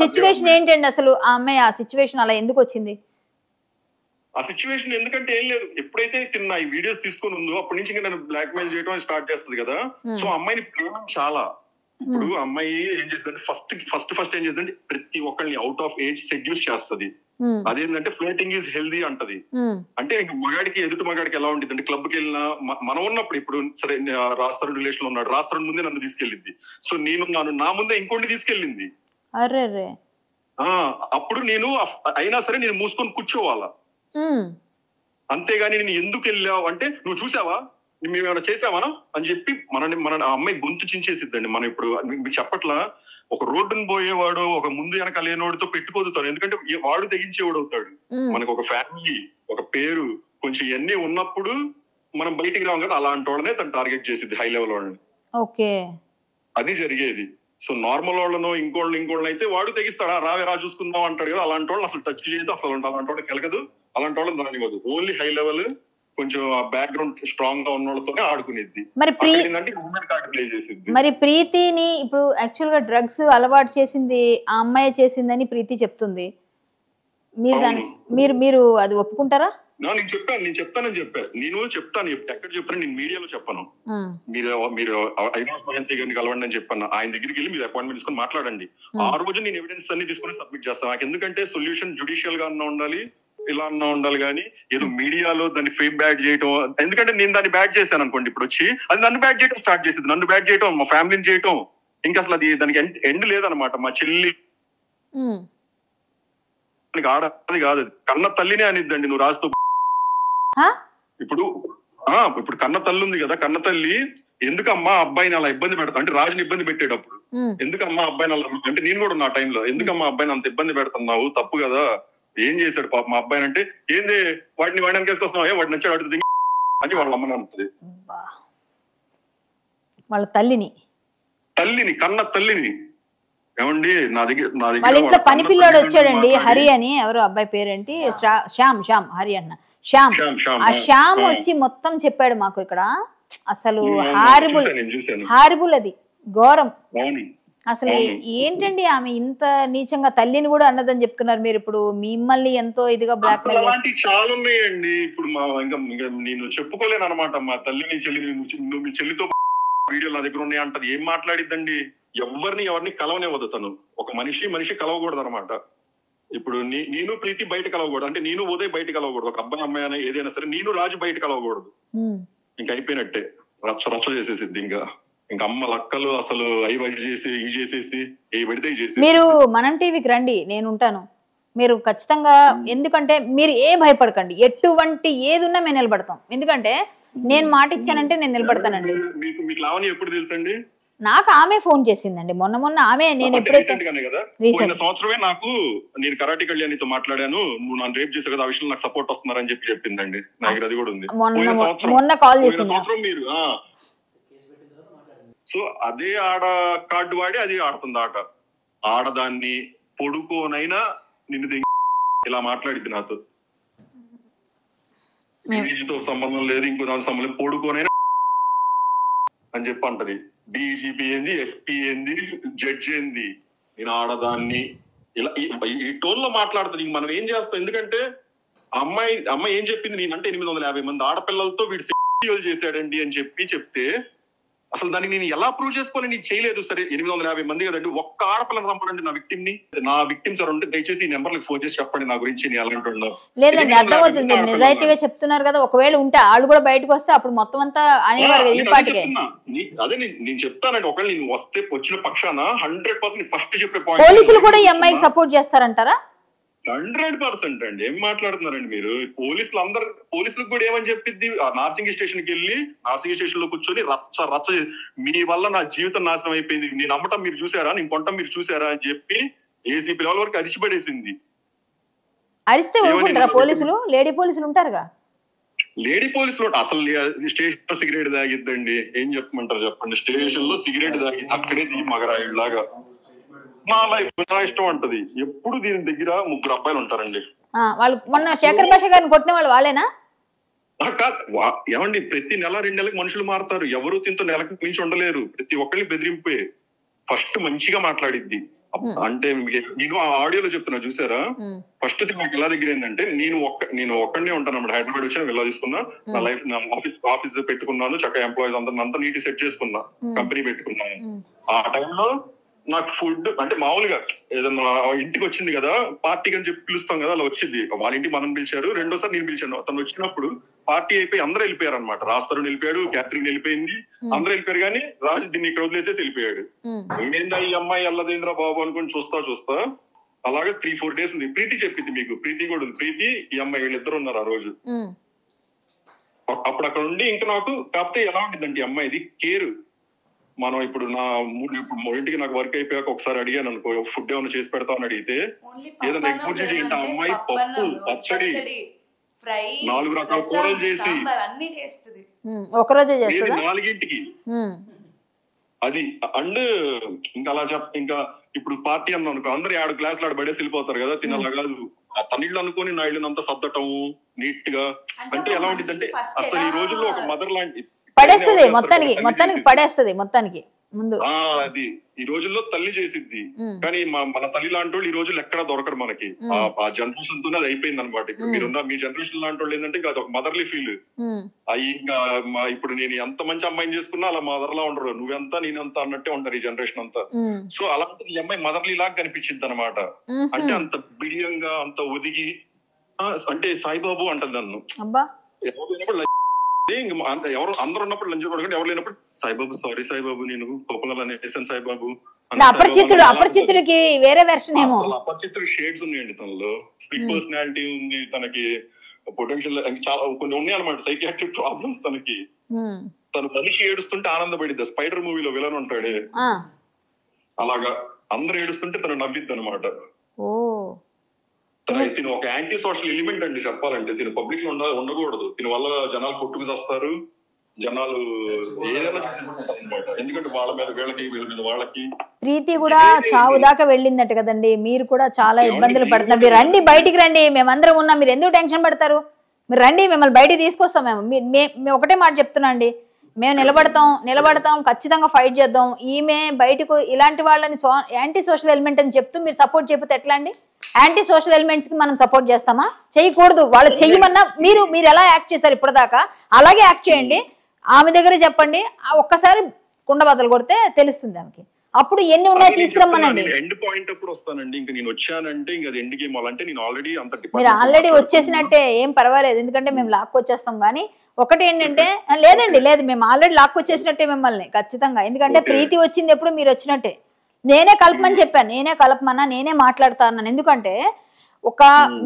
సిచ్యువేషన్ ఏంటండి అసలు? ఆ అమ్మాయి ఆ సిచ్యువేషన్ అలా ఎందుకు వచ్చింది? ఆ సిచ్యువేషన్ ఎందుకంటే ఏం లేదు, ఎప్పుడైతే తిన్న ఈ వీడియోస్ తీసుకుని ఉందో అప్పటి నుంచి ఇంకా నన్ను బ్లాక్ మెయిల్ చేయడం స్టార్ట్ చేస్తుంది కదా. సో అమ్మాయిని ప్రేమ చాలా. ఇప్పుడు అమ్మాయి ఏం చేస్తుందంటే ఫస్ట్ ఏం చేస్తుందంటే ప్రతి ఒక్కరిని అవుట్ ఆఫ్ ఏజ్ సెడ్యూస్ చేస్తుంది. అదేంటంటే ఫ్లర్టింగ్ ఈజ్ హెల్దీ అంటది. అంటే మగాడికి ఎదుటి మగాడికి ఎలా ఉంటుంది అంటే క్లబ్ కి వెళ్ళినా మనం ఉన్నప్పుడు, ఇప్పుడు సరే రాస్తారన్ రిలేషన్ లో ఉన్నాడు, రాస్తారన్ ముందే నన్ను తీసుకెళ్ళింది. సో నేనున్నాను, నా ముందే ఇంకోటి తీసుకెళ్ళింది. అప్పుడు నేను అయినా సరే నేను మూసుకొని కూర్చోవాలా. అంతేగాని నేను ఎందుకు వెళ్ళావు అంటే నువ్వు చూసావా, మేమేమైనా చేసావా అని చెప్పి మన అమ్మాయి గొంతు చించేసిద్దండి. మనం ఇప్పుడు మీకు చెప్పట్లా, ఒక రోడ్డును పోయేవాడు ఒక ముందు వెనక లేనోడితో పెట్టుకోదుతాడు. ఎందుకంటే వాడు తెగించేవాడు అవుతాడు. మనకు ఒక ఫ్యామిలీ, ఒక పేరు, కొంచెం ఇవన్నీ ఉన్నప్పుడు మనం బయటికి రాం కదా, అలాంటి వాళ్ళనే తను టార్గెట్ చేసిద్ది, హై లెవెల్ వాళ్ళని. అది జరిగేది. సో నార్మల్ వాళ్ళను ఇంకోళ్ళు అయితే వాడు తెగిస్తాడా, రావే రా చూసుకుందాం అంటాడు కదా. అలాంటి వాళ్ళు అసలు టచ్ చేయదు, అసలు అలాంటి వాళ్ళకి కలగదు, అలాంటి వాళ్ళని రానివ్వదు. ఓన్లీ హై లెవెల్ కొంచెం బ్యాక్గ్రౌండ్ స్ట్రాంగ్ గా ఉన్న వాళ్ళతోనే ఆడుకునేది. మరి ప్రీతిని ఇప్పుడు యాక్చువల్ గా డ్రగ్స్ అలవాటు చేసింది ఆ అమ్మాయి చేసిందని ప్రీతి చెప్తుంది. మీరు అది ఒప్పుకుంటారా? నేను చెప్తానని చెప్పాను. ఎక్కడ చెప్పాను, నేను మీడియాలో చెప్పను. మీరు ఐనాస్ మహంతి గారిని కలవండి అని చెప్పాను. ఆయన దగ్గరికి వెళ్ళి మీరు అపాయింట్మెంట్ తీసుకొని మాట్లాడండి. ఆ రోజు నేను ఎవిడెన్స్ అన్ని తీసుకొని సబ్మిట్ చేస్తాను. నాకు ఎందుకంటే సొల్యూషన్ జుడిషియల్ గా అన్నా ఉండాలి, ఇలా అన్నా ఉండాలి, కానీ ఏదో మీడియాలో దాన్ని ఫేమ్ బ్యాడ్ చేయటం. ఎందుకంటే నేను దాన్ని బ్యాడ్ చేశాను అనుకోండి, ఇప్పుడు వచ్చి అది నన్ను బ్యాడ్ చేయడం స్టార్ట్ చేసింది. నన్ను బ్యాడ్ చేయటం, మా ఫ్యామిలీని చేయటం, ఇంకా అసలు అది దానికి ఎండ్ లేదనమాట. మా చెల్లి ఆడది కాదు, అది కన్న తల్లినే అనిద్దండి. నువ్వు రాజుతో ఇప్పుడు కన్న తల్లి ఉంది కదా, కన్న తల్లి ఎందుకమ్మా అబ్బాయిని అలా ఇబ్బంది పెడతా అంటే రాజుని ఇబ్బంది పెట్టేటప్పుడు ఎందుకమ్మా అబ్బాయిని అలా అంటే నేను కూడా నా టైంలో ఎందుకమ్మా అబ్బాయిని అంత ఇబ్బంది పెడుతున్నావు, తప్పు కదా, ఏం చేశాడు పాప మా అబ్బాయిని అంటే ఏంది వాడిని కేసుకొస్తున్నావు, వాడిని నచ్చాడు అడుగుతుంది అని వాళ్ళ అమ్మని అంటుంది. వాళ్ళ తల్లిని కన్న తల్లిని ఏమండి నా దగ్గర వాళ్ళ ఇంట్లో పని పిల్లోడు వచ్చాడండి, హరి అని, ఎవరు అబ్బాయి పేరేంటి, శ్యామ్ హరి అన్న శ్యామ్. ఆ శ్యామ్ వచ్చి మొత్తం చెప్పాడు మాకు ఇక్కడ. అసలు హారిబుల్ అది, ఘోరం అసలు. ఏంటండి ఆమె ఇంత నీచంగా తల్లిని కూడా అన్నదని చెప్తున్నారు మీరు. ఇప్పుడు మిమ్మల్ని ఎంతో ఇదిగా బ్లాక్ మెయిల్ అలాంటివి చాలా ఉన్నాయండి. ఇప్పుడు ఇంకా నేను చెప్పుకోలేను అనమాట. మా తల్లిని చెల్లిని మీ చెల్లితో వీడియోలు నా దగ్గర ఉన్నాయి అంటది. ఏం మాట్లాడిద్దండి, ఎవరిని కలవనివ్వదు తను. ఒక మనిషి కలవకూడదు అనమాట. ఇప్పుడు నేను ప్రీతి బయట కలవకూడదు, అంటే నేను ఉదయ్ బయట కలవకూడదు. ఒక అబ్బాయి అమ్మాయి అయినా ఏదైనా సరే నేను రాజు బయట కలవకూడదు. ఇంకా అయిపోయినట్టే, రచ్చ చేసేసిద్ది. ఇంకా అమ్మ లక్కలు అసలు చేసేసి ఏ పెడితే చేసి. మీరు మనం టీవీకి రండి, నేను ఉంటాను. మీరు ఖచ్చితంగా, ఎందుకంటే మీరు భయపడకండి, ఎటువంటి ఏదున్నా మేము నిలబడతాం. ఎందుకంటే నేను మాట ఇచ్చానంటే నేను నిలబడతానండి. మీకు లావణ్య ఎప్పుడు తెలుసండి? నాకు ఆమె ఫోన్ చేసిందండి మొన్న ఆమె. నేను ఎప్పుడైతే సంవత్సరమే నేను కరాటి కళ్యాణితో మాట్లాడాను, నువ్వు నన్ను రేప్ చేసావు కదా, ఆ విషయంలో నాకు సపోర్ట్ వస్తున్నారని చెప్పిందండి. నాకు అది కూడా ఉంది. మొన్న కాల్ చేసింది మీరు. సో అదే ఆడ కార్డు వాడి అది ఆడుతుంది ఆట. ఆడదాన్ని పొడుకోనైనా నిన్ను ఇలా మాట్లాడింది నాతో. తో సంబంధం లేదు, ఇంకో దాని సంబంధం లేదు, పొడుకోనైనా అని చెప్పి అంటది. డీజీపీ ఏంది, ఎస్పీ ఏంది, జడ్జి ఏంది, నేను ఆడదాన్ని ఇలా ఈ టోన్ లో మాట్లాడుతుంది. మనం ఏం చేస్తాం, ఎందుకంటే అమ్మాయి ఏం చెప్పింది, నేనంటే 850 మంది ఆడపిల్లలతో వీడు సెక్సువల్ చేశాడండి అని చెప్తే అసలు దాన్ని నేను ఎలా ప్రూవ్ చేసుకోవాలి, నీకు చేయలేదు. సరే 850 మంది కదండి, ఒక్క ఆడపిల్లని చంపడండి నా విక్టిమ్స్ సార్ ఉంటే దయచేసి ఈ నెంబర్లకు ఫోన్ చేసి చెప్పండి నా గురించి నేను ఎలాంటి ఉండవు. లేదండి, అర్థమవుతుంది, మీరు నిజాయితీగా చెప్తున్నారు కదా. ఒకవేళ ఉంటే వాళ్ళు కూడా బయటకు వస్తే అప్పుడు మొత్తం అంతా అనేవారు కదా ఈ పాటికే. అదే నేను చెప్తానండి, ఒకవేళ నేను వచ్చిన పక్షాన 100% ఫస్ట్ చెప్పే పాయింట్. పోలీసులు కూడా ఈ అమ్మాయికి సపోర్ట్ చేస్తారంటారా? 100% అండి. ఏం మాట్లాడుతున్నారండి మీరు? పోలీసులకు కూడా ఏమని చెప్పిద్ది, నార్సింగ్ స్టేషన్ కి వెళ్ళి నార్సింగ్ స్టేషన్ లో కూర్చొని రచ్చ మీ వల్ల నా జీవితం నాశనం అయిపోయింది, నేను అమ్మటం మీరు చూసారా, నేను కొనటం మీరు చూసారా అని చెప్పి ఏసీపీ లెవెల్ వరకు అరిచిపడేసింది. అరిస్తే ఊరుకుంటారా పోలీసులు? లేడీ పోలీసులు ఉంటారుగా. లేడీ పోలీసులు అసలు స్టేషన్ లో సిగరెట్ తాగిద్దండి, ఏం చెప్పమంటారు చెప్పండి. స్టేషన్ లో సిగరెట్ తాగి అక్కడే మగరాయిలాగా నా లైఫ్ నా ఇష్టం అంటది. ఎప్పుడు దీని దగ్గర 3 అబ్బాయిలు ఉంటారండి. వాళ్ళు మొన్న శేఖర్ భాష గారిని కొట్టిన వాళ్ళు వాళ్ళేనా? ఏమండి ప్రతి నెల 2 నెలలకు మనుషులు మారుతారు. ఎవరు దీంతో నెలకు మించి ఉండలేరు. ప్రతి ఒక్కరిని బెదిరింపే. ఫస్ట్ మంచిగా మాట్లాడిద్ది. అంటే నేను ఆ ఆడియోలో చెప్తున్నా చూసారా, ఫస్ట్ నాకు ఎలా దగ్గర ఏంటంటే నేను ఒక్కడనే ఉంటాను అన్నమాట. హైదరాబాద్ వచ్చి వెళ్ళా తీసుకున్నా, నా లైఫ్ నా ఆఫీస్ పెట్టుకున్నాను, చక్కగా ఎంప్లాయీస్ అంతా నీట్ సెట్ చేసుకున్నా, కంపెనీ పెట్టుకున్నాను. ఆ టైంలో నాకు ఫుడ్ అంటే మామూలుగా ఏదన్నా ఇంటికి వచ్చింది కదా, పార్టీకి అని చెప్పి పిలుస్తాం కదా, అలా వచ్చింది. వాళ్ళ ఇంటికి మనం పిలిచారు, రెండోసారి నేను పిలిచాను. తను వచ్చినప్పుడు పార్టీ అయిపోయి అందరూ వెళ్ళిపోయారు అనమాట. రాజ్ వెళ్ళిపోయాడు, క్యాథరిన్ వెళ్ళిపోయింది, అందరూ వెళ్ళిపోయారు. కానీ రాజు దీన్ని ఇక్కడ వదిలేసేసి వెళ్ళిపోయాడు. నేనేందా ఈ అమ్మాయి అల్లదేంద్ర బాబు అనుకుని చూస్తా అలాగే 3-4 days ఉంది. ప్రీతి చెప్పింది మీకు, ప్రీతి కూడా ఉంది. ప్రీతి ఈ అమ్మాయి వీళ్ళిద్దరు ఉన్నారు ఆ రోజు. అప్పుడు అక్కడ ఉండి ఇంకా నాకు కాకపోతే ఎలా ఉంటుందంటే ఈ అమ్మాయిది కేర్. మనం ఇప్పుడు ఇంటికి నాకు వర్క్ అయిపోయాక ఒకసారి అడిగాను అనుకో, ఫుడ్ ఏమైనా చేసి పెడతామని అడిగితే ఏదైనా ఎక్కువ చేసి ఏంటి అమ్మాయి పప్పు, పచ్చడి, 4 రకాల కూరలు చేసి ఒకరోజే 4ంటికి అది. అండ్ ఇంకా అలా ఇంకా ఇప్పుడు పార్టీ అన్నా అనుకో, అందరు 7 గ్లాసులు ఆడ పడేసి వెళ్ళిపోతారు కదా, తినాలా కాదు. ఆ తనిళ్ళు అనుకుని నా ఇల్లు అంతా సర్దటం నీట్ గా. అంటే ఎలా ఉంటుంది అంటే అసలు ఈ రోజుల్లో ఒక మదర్ లాంటి పడేస్తుంది, మొత్తానికి పడేస్తుంది మొత్తానికి ముందు. అది ఈ రోజుల్లో తల్లి చేసిద్ది. కానీ మన తల్లి లాంటి వాళ్ళు ఈ రోజుల్లో ఎక్కడా దొరకరు మనకి. ఆ జనరేషన్ తోనే అది అయిపోయింది అనమాట. ఇప్పుడు మీరున్న మీ జనరేషన్ లాంటి వాళ్ళు ఏంటంటే ఇంకా అదొక మదర్లీ ఫీల్. ఇంకా ఇప్పుడు నేను ఎంత మంచి అమ్మాయిని చేసుకున్నా అలా మదర్ లా ఉండరు. నువ్వెంత నేనంత అన్నట్టే ఉంటారు ఈ జనరేషన్ అంతా. సో అలాంటిది ఈ అమ్మాయి మదర్లీ లాగా కనిపించింది అనమాట. అంటే అంత బిడియంగా, అంత ఒదిగి, అంటే సాయిబాబు అంటది నన్ను. ఎవరు అందరు ఉన్నప్పుడు లంచ్ పడకండి, ఎవరు లేనప్పుడు సాయిబాబు సారీ సాయిబాబు నేను కోపంగా వేసాను సాయిబాబు. అపరిచితుడికి వేరే వెర్షన్ ఏమో. అపరిచితుడు షేడ్స్ ఉన్నాయండి తనలో. స్పీక్ పర్సనాలిటీ ఉంది తనకి, పొటెన్షియల్ చాలా కొన్ని ఉన్నాయి అనమాట. సైకియాట్రిక్ ప్రాబ్లమ్స్ తనకి. తను మనిషి ఏడుస్తుంటే ఆనందపడిద్ది. స్పైడర్ మూవీలో విలన్ ఉంటాడే అలాగా, అందరు ఏడుస్తుంటే తను నవ్విద్ది అనమాట. తిను ఒక యాంటీ సోషల్ ఎలిమెంట్ అండి చెప్పాలంటే. తిను పబ్లిక్ లో ఉండకూడదు. దీని వల్ల జనాలు కొట్టుకు చేస్తారు, జనాలు ఏదైనా చేసేసుకుంటారు అనమాట. ఎందుకంటే వాళ్ళ మీద వీళ్ళకి, వీళ్ళ మీద వాళ్ళకి. ప్రీతి కూడా చావు దాకా వెళ్ళిందట కదండి. మీరు కూడా చాలా ఇబ్బందులు పడుతున్నారు. మీరు రండి, బయటికి రండి, మేమందరం ఉన్నాం. మీరు ఎందుకు టెన్షన్ పడతారు? మీరు రండి, మిమ్మల్ని బయటికి తీసుకొస్తాం. మేము ఒకటే మాట చెప్తున్నా అండి, మేము నిలబడతాం, ఖచ్చితంగా ఫైట్ చేద్దాం. ఈమె బయటకు ఇలాంటి వాళ్ళని యాంటీ సోషల్ ఎలిమెంట్ అని చెప్తూ మీరు సపోర్ట్ చేయకపోతే ఎట్లా అండి? యాంటీ సోషల్ ఎలిమెంట్స్ కి మనం సపోర్ట్ చేస్తామా? చేయకూడదు. వాళ్ళు చెయ్యమన్నా మీరు ఎలా యాక్ట్ చేశారు ఇప్పటిదాకా అలాగే యాక్ట్ చేయండి. ఆమె దగ్గరే చెప్పండి. ఒక్కసారి కుండబద్దలు కొడితే తెలుస్తుంది ఆమెకి. అప్పుడు ఎన్ని ఉన్నాయో తీసుకురమ్మనండి. ఎండ్ పాయింట్ అప్పుడు వస్తానండి. ఇంకా నేను వచ్చానంటే ఇంకా అది ఎండ్ గేమ్. అంటే నేను మీరు ఆల్రెడీ వచ్చేసినట్టే, ఏం పర్వాలేదు. ఎందుకంటే మేము లాక్కొచ్చేస్తాం. కానీ ఒకటి ఏంటంటే లేదు, మేము ఆల్రెడీ లాక్కొచ్చేసినట్టే మిమ్మల్ని ఖచ్చితంగా. ఎందుకంటే ప్రీతి వచ్చింది ఎప్పుడు మీరు వచ్చినట్టే. నేనే కలపమని చెప్పాను, నేనే మాట్లాడుతా అన్నాను. ఎందుకంటే ఒక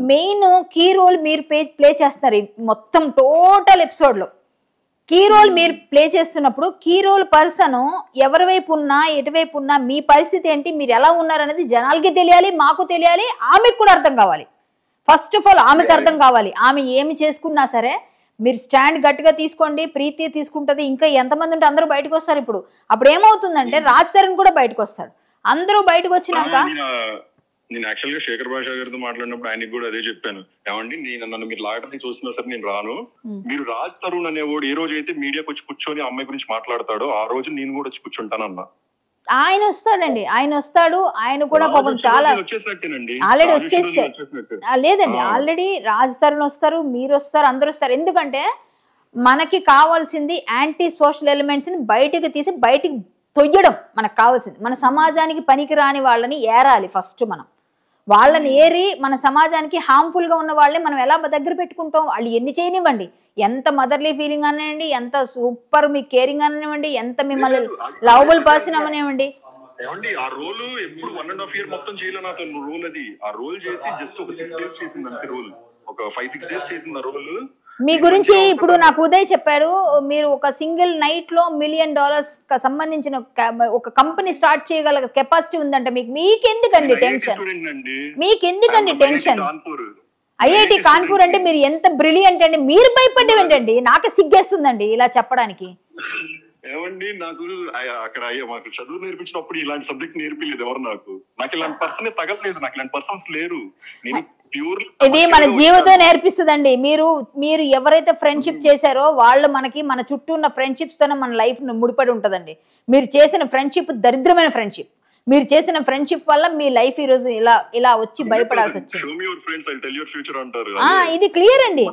మెయిన్ కీ రోల్ మీరు ప్లే చేస్తున్నారు మొత్తం టోటల్ ఎపిసోడ్ లో. కీ రోల్ మీరు ప్లే చేస్తున్నప్పుడు కీ రోల్ పర్సన్ ఎవరి వైపు ఉన్నా, ఎటువైపు ఉన్నా, మీ పరిస్థితి ఏంటి, మీరు ఎలా ఉన్నారనేది జనాలకి తెలియాలి, మాకు తెలియాలి, ఆమెకు కూడా అర్థం కావాలి. ఫస్ట్ ఆఫ్ ఆల్ ఆమెకు అర్థం కావాలి. ఆమె ఏమి చేసుకున్నా సరే మీరు స్టాండ్ గట్టిగా తీసుకోండి. ప్రీతి తీసుకుంటది, ఇంకా ఎంతమంది ఉంటే అందరూ బయటకు వస్తారు. అప్పుడు ఏమవుతుందంటే రాజ్ తరుణ్ కూడా బయటకు వస్తాడు. అందరూ బయటకు వచ్చినాక నేను యాక్చువల్ గా శేఖర్ భాష గారితో మాట్లాడినప్పుడు ఆయనకి కూడా అదే చెప్పాను. ఏమండి నన్ను మీరు లాగడానికి చూస్తున్నా సరే నేను రాను. మీరు రాజ్ తరుణ్ అనేవాడు ఏ రోజు అయితే మీడియాకి వచ్చి కూర్చొని అమ్మాయి గురించి మాట్లాడతాడో ఆ రోజు నేను కూడా వచ్చి కూర్చుంటానన్నా. ఆయన వస్తాడండి, ఆయన వస్తాడు. ఆయన కూడా పాపం చాలా ఆల్రెడీ వచ్చేసారు. లేదండి, ఆల్రెడీ రాజ్ తరుణ్ వస్తారు, మీరు వస్తారు, అందరు వస్తారు. ఎందుకంటే మనకి కావాల్సింది యాంటీ సోషల్ ఎలిమెంట్స్ ని బయటికి తీసి బయటికి తొయ్యడం మనకు కావాల్సింది. మన సమాజానికి పనికి రాని వాళ్ళని ఏరాలి. ఫస్ట్ మనం వాళ్ళని ఏరి మన సమాజానికి హార్మ్ఫుల్ గా ఉన్న వాళ్ళని మనం ఎలా దగ్గర పెట్టుకుంటాం. వాళ్ళు ఎన్ని చేయనివ్వండి, ఎంత మదర్లీ ఫీలింగ్ అనివ్వండి, ఎంత సూపర్ మీ కేరింగ్ అనివ్వండి, ఎంత మిమ్మల్ని లవబుల్ పర్సన్ అవనివ్వండి. ఆ రోల్ ఎప్పుడు 1.5 year మొత్తం చేయలే నాతో రోల్. అది ఆ రోల్ చేసి జస్ట్ ఒక 6 days చేసింది అంతే. రోల్ ఒక 5-6 days చేసింది ఆ రోల్. మీ గురించి ఇప్పుడు నాకు ఉదయ్ చెప్పారు, మీరు ఒక సింగిల్ నైట్ లో $1 million సంబంధించిన ఒక కంపెనీ స్టార్ట్ చేయగల కెపాసిటీ ఉందంట. మీకెందుకండి టెన్షన్? ఐఐటి కాన్పూర్ అంటే మీరు ఎంత బ్రిలియంట్ అండి, మీరు భయపడేవేంటండి, నాకే సిగ్గేస్తుందండి ఇలా చెప్పడానికి. ఏమండి నాకు అక్కడ మాకు చదువు నేర్పించినప్పుడు ఇలాంటి సబ్జెక్ట్ నేర్పిలేదు ఎవరు, నాకు ఇలాంటి పర్సన్ తగలేదు, నాకు ఇలాంటి పర్సన్స్ లేరు. నేను ప్యూర్ ఇది మన జీవితం నేర్పిస్తుందండి. మీరు ఎవరైతే ఫ్రెండ్షిప్ చేశారో వాళ్ళు మనకి మన చుట్టూ ఉన్న ఫ్రెండ్షిప్స్ తోనే మన లైఫ్ ముడిపడి ఉంటదండి. మీరు చేసిన ఫ్రెండ్షిప్ దరిద్రమైన ఫ్రెండ్షిప్, మీరు చేసిన ఫ్రెండ్షిప్ వల్ల మీ లైఫ్ ఈ రోజు ఇలా వచ్చి భయపడాల్సి వచ్చింది. ఇది క్లియర్ అండి.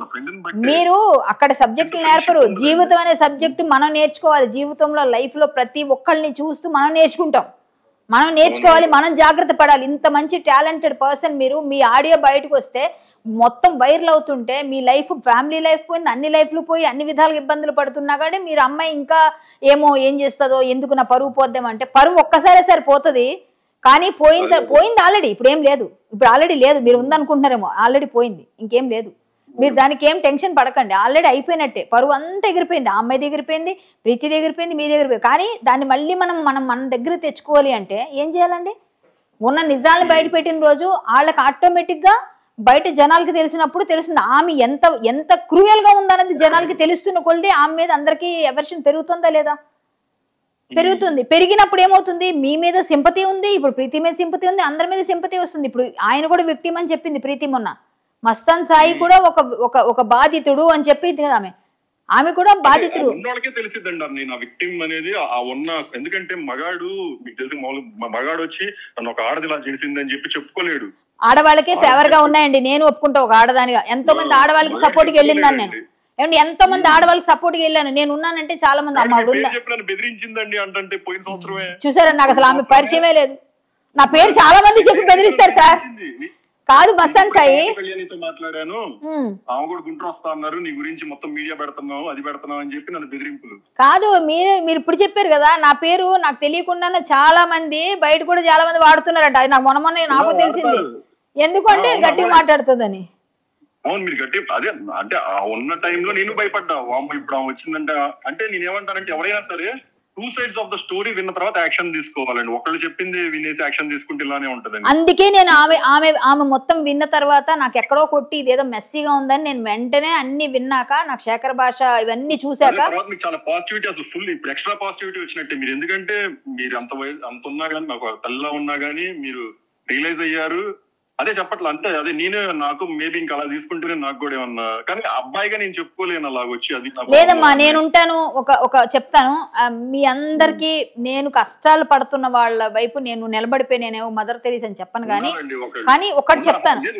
మీరు అక్కడ సబ్జెక్టు నేర్పరు, జీవితం అనే సబ్జెక్టు మనం నేర్చుకోవాలి. జీవితంలో లైఫ్ లో ప్రతి ఒక్కళ్ళని చూస్తూ మనం నేర్చుకుంటాం, మనం నేర్చుకోవాలి, మనం జాగ్రత్త పడాలి. ఇంత మంచి టాలెంటెడ్ పర్సన్ మీరు, మీ ఆడియో బయటకు వస్తే మొత్తం వైరల్ అవుతుంటే మీ లైఫ్, ఫ్యామిలీ లైఫ్ పోయింది, అన్ని లైఫ్లు పోయి అన్ని విధాలుగా ఇబ్బందులు పడుతున్నా కానీ మీరు అమ్మాయి ఇంకా ఏమో ఏం చేస్తుందో, ఎందుకు నా పరువు పోద్దామంటే పరువు ఒక్కసారే సరే పోతుంది, కానీ పోయింది ఆల్రెడీ, ఇప్పుడు ఏం లేదు, ఇప్పుడు ఆల్రెడీ లేదు, మీరు ఉందనుకుంటున్నారేమో, ఆల్రెడీ పోయింది, ఇంకేం లేదు. మీరు దానికి ఏం టెన్షన్ పడకండి, ఆల్రెడీ అయిపోయినట్టే, పరువు అంతా ఎగిరిపోయింది, ఆ అమ్మాయి దగ్గరిపోయింది, ప్రీతి దగ్గరిపోయింది, మీ దగ్గర. కానీ దాన్ని మళ్ళీ మన దగ్గర తెచ్చుకోవాలి అంటే ఏం చేయాలండి? ఉన్న నిజాలను బయట పెట్టిన రోజు వాళ్ళకి ఆటోమేటిక్గా బయట జనాలకి తెలిసినప్పుడు తెలుస్తుంది ఆమె ఎంత క్రూయల్ గా ఉందన్నది జనాలకి తెలుస్తున్న కొలిది ఆమె మీద అందరికీ ఎవర్షన్ పెరుగుతుందా లేదా? పెరుగుతుంది. పెరిగినప్పుడు ఏమవుతుంది, మీ మీద సింపతి ఉంది, ఇప్పుడు ప్రీతి మీద సింపతి ఉంది, అందరి మీద సింపతి వస్తుంది. ఇప్పుడు ఆయన కూడా విక్టిమ్ అని చెప్పింది ప్రీతి మొన్న, మస్తాన్ సాయి కూడా ఒక బాధితుడు అని చెప్పింది కదా ఆమె కూడా బాధితుడు. ఉన్నోళ్ళకే తెలిసిద్దండి నేను ఆ విక్టిమ్ అనేది. ఎందుకంటే మగాడు మీకు తెలిసి మగాడు వచ్చి నన్ను ఒక ఆడది ఇలా చేసింది అని చెప్పి చెప్పుకోలేడు. ఆడవాళ్ళకే ఫేవర్ గా ఉన్నాయండి, నేను ఒప్పుకుంటా ఒక ఆడదానిగా. ఎంతో మంది ఆడవాళ్ళకి సపోర్ట్ కి వెళ్ళిందని నేను, ఏమంటే ఎంతో మంది ఆడవాళ్ళకి సపోర్ట్ కి వెళ్ళాను, నేను ఉన్నానంటే చాలా మంది అమ్మాడు బెదిరించిందండి అంటే పోయిన సంవత్సరమే చూసారా, నాకు అసలు ఆమె పరిచయమే లేదు, నా పేరు చాలా మంది చెప్పి బెదిరిస్తారు సార్. కాదు మస్తాన్ సాయి మాట్లాడాను, ఆమె కూడా గుంటూరు వస్తా అన్నారు, నీ గురించి మొత్తం మీడియా పెడుతున్నావు, అది పెడుతున్నావు అని చెప్పి నన్ను బెదిరింపులు. కాదు మీరు ఇప్పుడు చెప్పారు కదా, నా పేరు నాకు తెలియకుండానే చాలా మంది బయట కూడా చాలా మంది వాడుతున్నారంట, అది నాకు మొన్న నాకు తెలిసింది. ఎందుకంటే గట్టిగా మాట్లాడుతుందని. అవును మీరు గట్టి అదే అంటే ఉన్న టైంలో నేను భయపడ్డా, ఇప్పుడు ఆమె వచ్చిందంటే. అంటే నేనేమంటానంటే ఎవరైనా సరే two sides of the story విన్న తర్వాత యాక్షన్ తీసుకోవాలండి. ఒకళ్ళు చెప్పింది వినేసి యాక్షన్ తీసుకుంటే ఇలానే ఉంటదండి. అందుకే నేను ఆమె మొత్తం విన్న తర్వాత నాకు ఎక్కడో కొట్టి ఇదేదో మెస్సీగా ఉందని నేను వెంటనే అన్ని విన్నాక, నాకు శేఖర్ భాష ఇవన్నీ చూసాక మీకు చాలా పాజిటివిటీ, అసలు ఫుల్ ఇప్పుడు ఎక్స్ట్రా పాజిటివిటీ వచ్చినట్టే. మీరు ఎందుకంటే మీరు అంత ఉన్నా గానీ, నాకు తల్లిలా ఉన్నా గానీ మీరు రియలైజ్ అయ్యారు. అదే చెప్పట్లా అంతే, అదే నేను నాకు మేబీ ఇంకా అలా తీసుకుంటేనే నాకు కూడా ఏమన్నా, కానీ అబ్బాయిగా నేను చెప్పుకోలేను అలాగ వచ్చి. అది లేదమ్మా, నేను ఉంటాను, ఒక చెప్తాను మీ అందరికి, నేను కష్టాలు పడుతున్న వాళ్ళ వైపు నేను నిలబడిపోయి నేనేమో మదర్ తెరీసా అని చెప్పను కానీ ఒకటి చెప్తాను,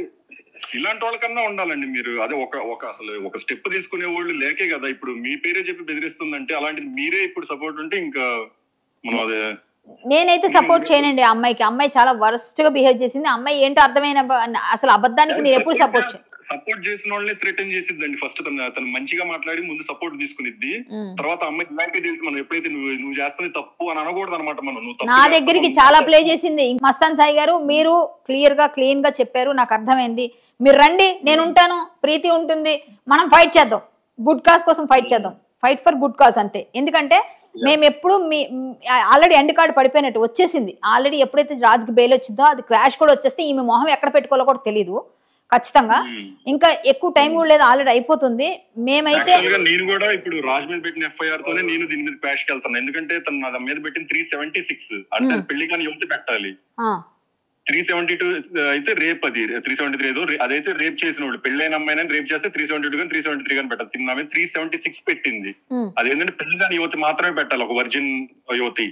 ఇలాంటి వాళ్ళకన్నా ఉండాలండి మీరు. అదే అసలు ఒక స్టెప్ తీసుకునే వాళ్ళు లేకే కదా ఇప్పుడు మీ పేరే చెప్పి బెదిరిస్తుందంటే, అలాంటిది మీరే ఇప్పుడు సపోర్ట్ ఉంటే ఇంకా మనం అదే. నేనైతే సపోర్ట్ చేయనండి ఆ అమ్మాయికి. అమ్మాయి చాలా వరస్ట్ గా బిహేవ్ చేసింది. అమ్మాయి ఏంటో అర్థమైన అసలు అబద్ధానికి నేను ఎప్పుడు సపోర్ట్ చేసిన వాళ్ళని థ్రెటన్ చేసిద్దండి. ఫస్ట్ తను మంచిగా మాట్లాడి ముందు సపోర్ట్ తీసుకునిద్ది, తర్వాత అమ్మాయి ఇలాంటి తెలిసి మనం ఎప్పుడైతే నువ్వు చేస్తుంది తప్పు అని అనకూడదు అనమాట. మనం నా దగ్గరికి చాలా ప్లే చేసింది. మస్తాన్ సాయి గారు మీరు క్లియర్ గా చెప్పారు, నాకు అర్థమైంది. మీరు రండి, నేను ఉంటాను, ప్రీతి ఉంటుంది, మనం ఫైట్ చేద్దాం, గుడ్ కాజ్ కోసం ఫైట్ చేద్దాం, ఫైట్ ఫర్ గుడ్ కాజ్ అంతే. ఎందుకంటే మేము ఎప్పుడు ఆల్రెడీ ఎండ్ కార్డు పడిపోయినట్టు వచ్చేసింది ఆల్రెడీ. ఎప్పుడైతే రాజుకి బెయిల్ వచ్చిందో అది క్వాష్ కూడా వచ్చేస్తే ఈమె మొహం ఎక్కడ పెట్టుకోవాలో కూడా తెలియదు ఖచ్చితంగా. ఇంకా ఎక్కువ టైం కూడా లేదు, ఆల్రెడీ అయిపోతుంది. మేమైతే నేను కూడా ఇప్పుడు రాజ్ మీద పెట్టిన ఎఫ్ఐఆర్ తోనే నేను దీని మీద క్వాష్ కి వెళ్తాను. ఎందుకంటే తను నా మీద పెట్టిన 376 అంటే పెళ్లి కానీ యువత పెట్టాలి. 372 అయితే రేప్, అది 373 ఏదో అదైతే రేప్ చేసిన వాడు, పెళ్ళైన అమ్మాయిని రేప్ చేస్తే 372 కానీ 373 కానీ పెట్టాలి. తిన్న 376 పెట్టింది. అదేంటంటే పెళ్లి కాని యువతి మాత్రమే పెట్టాలి, ఒక వర్జిన్ యువతి.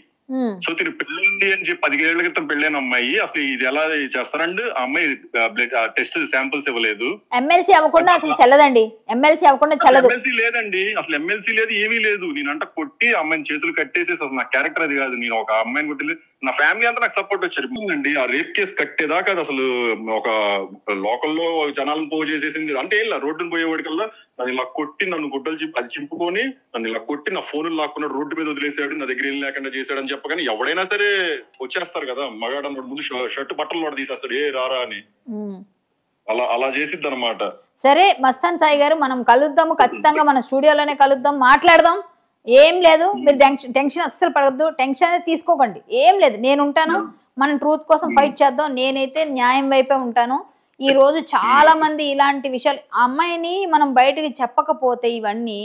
సో తిని పెళ్ళింది అని చెప్పి 10 ఏళ్ల క్రితం పెళ్ళైన అమ్మాయి అసలు ఇది ఎలా చేస్తారండి? ఆ అమ్మాయి బ్లడ్ టెస్ట్ శాంపుల్స్ ఇవ్వలేదు, ఎమ్మెల్సీ అవ్వకుండా అసలు చెల్లదండి, ఎమ్మెల్సీ అవ్వకుండా చెల్లదు. ఎమ్మెల్సీ లేదండి, అసలు ఎమ్మెల్సీ లేదు, ఏమీ లేదు. నేనంట కొట్టి అమ్మాయిని చేతులు కట్టేసేసి, అసలు నా క్యారెక్టర్ అది కాదు, నేను ఒక అమ్మాయిని కొట్టి నా ఫ్యామిలీ అంతా నాకు సపోర్ట్ వచ్చారు అండి. ఆ రేప్ కేసు కట్టేదాకా అది అసలు ఒక లోకల్లో జనాలను పోగు చేసేసింది. అంటే ఇలా రోడ్డును పోయేవాడికల్లా నన్ను ఇలా కొట్టి, నన్ను గుడ్డలు అది చింపుకొని నన్ను ఇలా కొట్టి నా ఫోన్ లాక్కున్నాడు, రోడ్డు మీద వదిలేసాడు, నా దగ్గర ఏం లేకుండా చేశాడు అని చెప్పగానే ఎవడైనా సరే వచ్చేస్తారు కదా. మగాడు అన్నాడు ముందు షర్ట్ బట్టలు కూడా తీసేస్తాడు, ఏ రారా అని. అలా చేసిద్ది అనమాట. సరే మస్తాన్ సాయి గారు, మనం కలుద్దాము ఖచ్చితంగా, మన స్టూడియోలోనే కలుద్దాం, మాట్లాడదాం. ఏం లేదు, మీరు టెన్షన్ అస్సలు పడవద్దు, టెన్షన్ అనేది తీసుకోకండి, ఏం లేదు, నేను ఉంటాను, మనం ట్రూత్ కోసం ఫైట్ చేద్దాం. నేనైతే న్యాయం వైపే ఉంటాను. ఈ రోజు చాలా మంది ఇలాంటి విషయాలు అమ్మాయిని మనం బయటకి చెప్పకపోతే ఇవన్నీ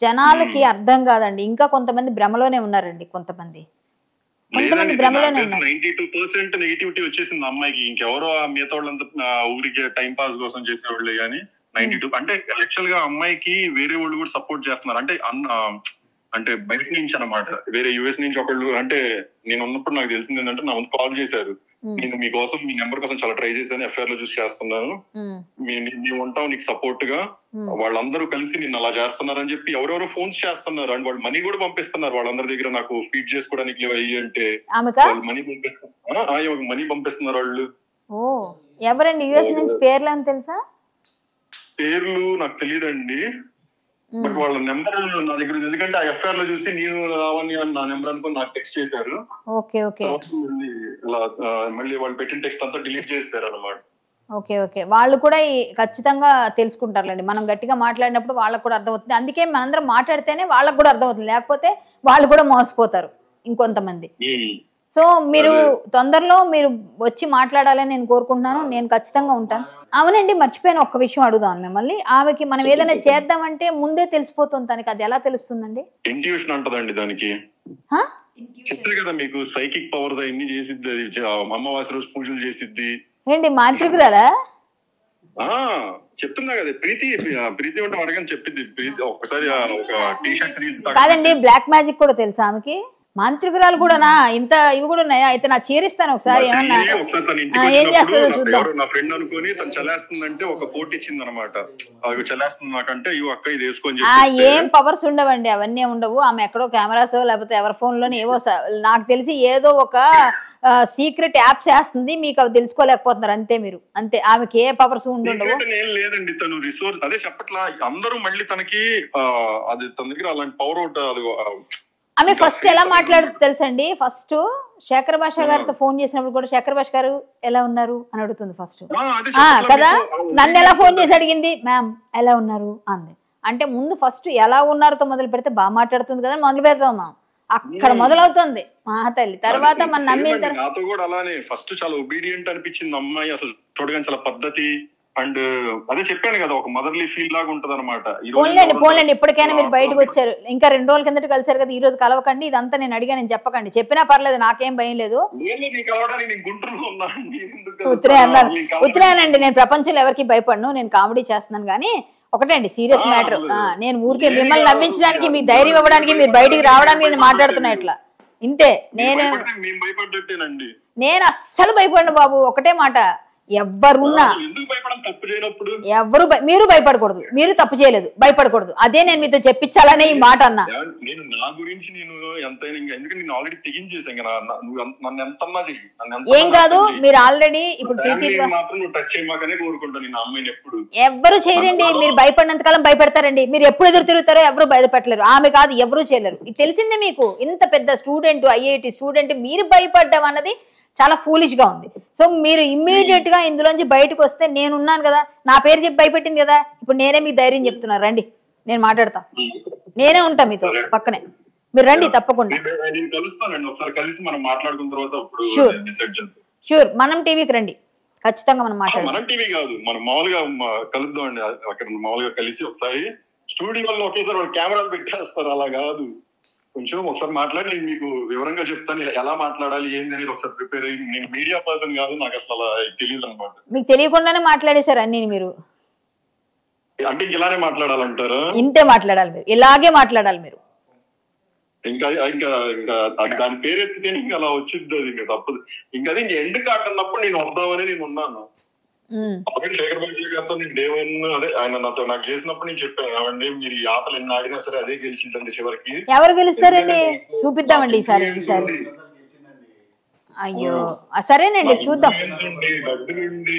జనాలకి అర్థం కాదండి. ఇంకా కొంతమంది భ్రమలోనే ఉన్నారండి. కొంతమంది భ్రమలోనే ఉన్నారు. 92% నెగిటివిటీ వచ్చేసింది అమ్మాయికి. ఇంకెవరో మిగతా వాళ్ళంతా ఊరికి టైం పాస్ కోసం చేసేవాళ్ళే గానీ 92 అంటే యాక్చువల్ గా అమ్మాయికి వేరే వాళ్ళు కూడా సపోర్ట్ చేస్తున్నారు. అంటే బయట నుంచి అనమాట, వేరే యుఎస్ నుంచి ఒకళ్ళు. అంటే నేను ఉన్నప్పుడు నాకు తెలిసింది ఏంటంటే నా ముందు కాల్ చేశారు, నేను మీకోసం మీ నెంబర్ కోసం చాలా ట్రై చేశాను, ఎఫ్ఐఆర్ లో చూసి చేస్తున్నాను, మేము ఉంటాం నీకు సపోర్ట్ గా, వాళ్ళందరూ కలిసి నిన్ను అలా చేస్తున్నారని చెప్పి ఎవరెవరో ఫోన్స్ చేస్తున్నారు. అండ్ వాళ్ళు మనీ కూడా పంపిస్తున్నారు వాళ్ళందరి దగ్గర, నాకు ఫీడ్ చేసుకోవడానికి అయ్యి అంటే వాళ్ళు మనీ పంపిస్తున్నారు. మనీ పంపిస్తున్నారు వాళ్ళు. ఎవరండి యుఎస్ నుంచి పేర్లు అని తెలుసా? పేర్లు నాకు తెలియదండి, బట్ వాళ్ళ నెంబర్ నా దగ్గర ఉంది. ఎందుకంటే ఆ ఎఫ్ఐఆర్ లో చూసి నేను రావని నా నెంబర్ అనుకుని నాకు టెక్స్ట్ చేశారు. మళ్ళీ వాళ్ళు పెట్టిన టెక్స్ట్ అంతా డిలీట్ చేశారు అనమాట. ఓకే వాళ్ళు కూడా ఖచ్చితంగా తెలుసుకుంటారులేండి. మనం గట్టిగా మాట్లాడినప్పుడు వాళ్ళకు కూడా అర్థమవుతుంది. అందుకే మనందరం మాట్లాడితేనే వాళ్ళకు కూడా అర్థమవుతుంది, లేకపోతే వాళ్ళు కూడా మోసపోతారు ఇంకొంతమంది. సో మీరు తొందరలో మీరు వచ్చి మాట్లాడాలని నేను కోరుకుంటున్నాను. నేను ఖచ్చితంగా ఉంటాను. అవునండి, మర్చిపోయిన ఒక్క విషయం అడుగుదాం మిమ్మల్ని. ఆమెకి మనం ఏదైనా చేద్దామంటే ముందే తెలిసిపోతుంది తనకి, అది ఎలా తెలుస్తుందండి? ఇంట్యూషన్ అంటదండి దానికి. చెప్పారు కదా మీకు, సైకిక్ పవర్స్ అన్ని చేసిద్ది, అమావాస్య రోజు పూజలు చేసిద్ది. ఏంటి మాంత్రికురాలా? చెప్తున్నా కదా, ప్రీతి ఉంటే అడగని చెప్పింది. ప్రీతి ఒకసారి ఒక టీ షర్ట్ తీసి కాదండి, బ్లాక్ మ్యాజిక్ కూడా తెలుసా ఆమెకి? మాంత్రికురాలు కూడానా? ఇంత ఇవి కూడా ఉన్నాయా? అయితే నా చీరిస్తాను ఒకసారి. ఏమన్నా ఏం చేస్తుందో చూద్దాం. నా ఫ్రెండ్ అనుకుని తను చలేస్తుందంటే ఒక కోట్ ఇచ్చింది అనమాట. చలేస్తుంది నాకంటే ఇవి అక్క ఇది వేసుకొని. ఏం పవర్స్ ఉండవండి, అవన్నీ ఉండవు. ఆమె ఎక్కడో కెమెరాస్ లేకపోతే ఎవరి ఫోన్ లోనే ఏవో, నాకు తెలిసి ఏదో ఒక సీక్రెట్ యాప్స్ వేస్తుంది, మీకు అవి తెలుసుకోలేకపోతున్నారు అంతే మీరు. అంతే, ఆమెకి ఏ పవర్స్ ఉండవు. లేదండి, తను రిసోర్స్ అదే చెప్పట్లా. అందరూ మళ్ళీ తనకి అది తన దగ్గర అలాంటి పవర్ అవుట్. అది ఆమె ఫస్ట్ ఎలా మాట్లాడుతుంది తెలుసండి? ఫస్ట్ శేఖర్ భాష గారితో ఫోన్ చేసినప్పుడు కూడా శేఖర్ భాష గారు ఎలా ఉన్నారు అని అడుగుతుంది ఫస్ట్ కదా. నన్ను ఎలా ఫోన్ చేసి అడిగింది, మ్యామ్ ఎలా ఉన్నారు అంది. అంటే ముందు ఫస్ట్ ఎలా ఉన్నారుతో మొదలు పెడితే బాగా మాట్లాడుతుంది కదా, మొదలు పెడతాం అక్కడ మొదలవుతుంది మా తల్లి. తర్వాత మనం నమ్మిన నాతో కూడా అలానే ఫస్ట్ చాలా ఒబీడియంట్ అనిపించింది అమ్మాయి. అసలు చూడగానే చాలా పద్ధతి. అండ్ అదే చెప్పాను కదా, ఒక మదర్లీ ఫీల్ లాగా ఉంటది అనమాట. పోలేండి ఇప్పటికైనా మీరు బయటకు వచ్చారు. ఇంకా 2 రోజుల కిందట కలిసారు కదా, ఈ రోజు కలవకండి. ఇదంతా నేను అడిగాను, చెప్పకండి. చెప్పినా పర్లేదు, నాకేం భయం లేదు. ఉత్తరేనండి, నేను ప్రపంచంలో ఎవరికి భయపడను. నేను కామెడీ చేస్తున్నాను కానీ ఒకటే అండి, సీరియస్ మ్యాటర్. నేను ఊరికే మిమ్మల్ని నవ్వించడానికి, మీకు ధైర్యం ఇవ్వడానికి, మీరు బయటికి రావడానికి నేను మాట్లాడుతున్నా ఇట్లా. ఇంతే. నేను అస్సలు భయపడను బాబు. ఒకటే మాట, ఎవరున్నా ఎవరు మీరు భయపడకూడదు. మీరు తప్పు చేయలేదు, భయపడకూడదు. అదే నేను మీతో చెప్పించాలనే ఈ మాట అన్నా. నేను నా గురించి నేను ఎంతైనా ఆల్రెడీ తెగించేసాను. ఏం కాదు, మీరు ఆల్రెడీ ఇప్పుడు ఎవ్వరు చేయరండి. మీరు భయపడినంత కాలం భయపెడతారండి. మీరు ఎప్పుడు ఎదురు తిరుగుతారో ఎవరు భయపెట్టలేరు. ఆమె కాదు, ఎవరు చేయలేరు. ఇది తెలిసిందే మీకు. ఇంత పెద్ద స్టూడెంట్, ఐఐటి స్టూడెంట్, మీరు భయపడ్డం అన్నది చాలా ఫూలిష్ గా ఉంది. సో మీరు ఇమ్మీడియట్ గా ఇందులోంచి బయటకు వస్తే, నేనున్నాను కదా, నా పేరు చెప్పి భయపెట్టింది కదా, ఇప్పుడు నేనే మీకు ధైర్యం చెప్తున్నా, రండి నేను మాట్లాడతా, నేనే ఉంటా మీతో పక్కనే, మీరు రండి తప్పకుండా. షూర్, మనం టీవీకి రండి, ఖచ్చితంగా మనం మాట్లాడదాం. మనం టీవీ కాదు, మనం మామూలుగా కలుద్దాం అండి. అక్కడ మామూలుగా కలిసి ఒకసారి స్టూడియోలో ఒకేసారి వాళ్ళు కెమెరాలు పెట్టేస్తారు, అలా కాదు. కొంచెం ఒకసారి మాట్లాడి నేను మీకు వివరంగా చెప్తాను ఎలా మాట్లాడాలి ఏంది అనేది. ఒకసారి ప్రిపేర్ అయ్యి, నేను మీడియా పర్సన్ కాదు, నాకు అసలు తెలియదు అనమాట. మీకు తెలియకుండానే మాట్లాడేశారు అన్ని మీరు. అంటే ఇలానే మాట్లాడాలంటారు? ఇంతే మాట్లాడాలి మీరు, ఇలాగే మాట్లాడాలి మీరు. ఇంకా ఇంకా ఇంకా దాని పేరెత్తితే ఇంకా అలా వచ్చింది. అది ఇంకా తప్పదు. ఇంకా అది ఎండ్ కార్డ్ అన్నప్పుడు నేను వద్దామని నేను ఉన్నాను. శేఖర్ భాష గారితో నేను డే 1 అదే ఆయన నాతో నాకు చేసినప్పుడు నేను చెప్పాను, ఏమండి మీరు ఈ ఆటలు ఎన్ని ఆడినా సరే అదే గెలిచిందండి చివరికి. ఎవరు గెలుస్తారండి? చూపిద్దామండి ఈసారి. అయ్యో సరేనండి, చూద్దాం. డబ్బులుండి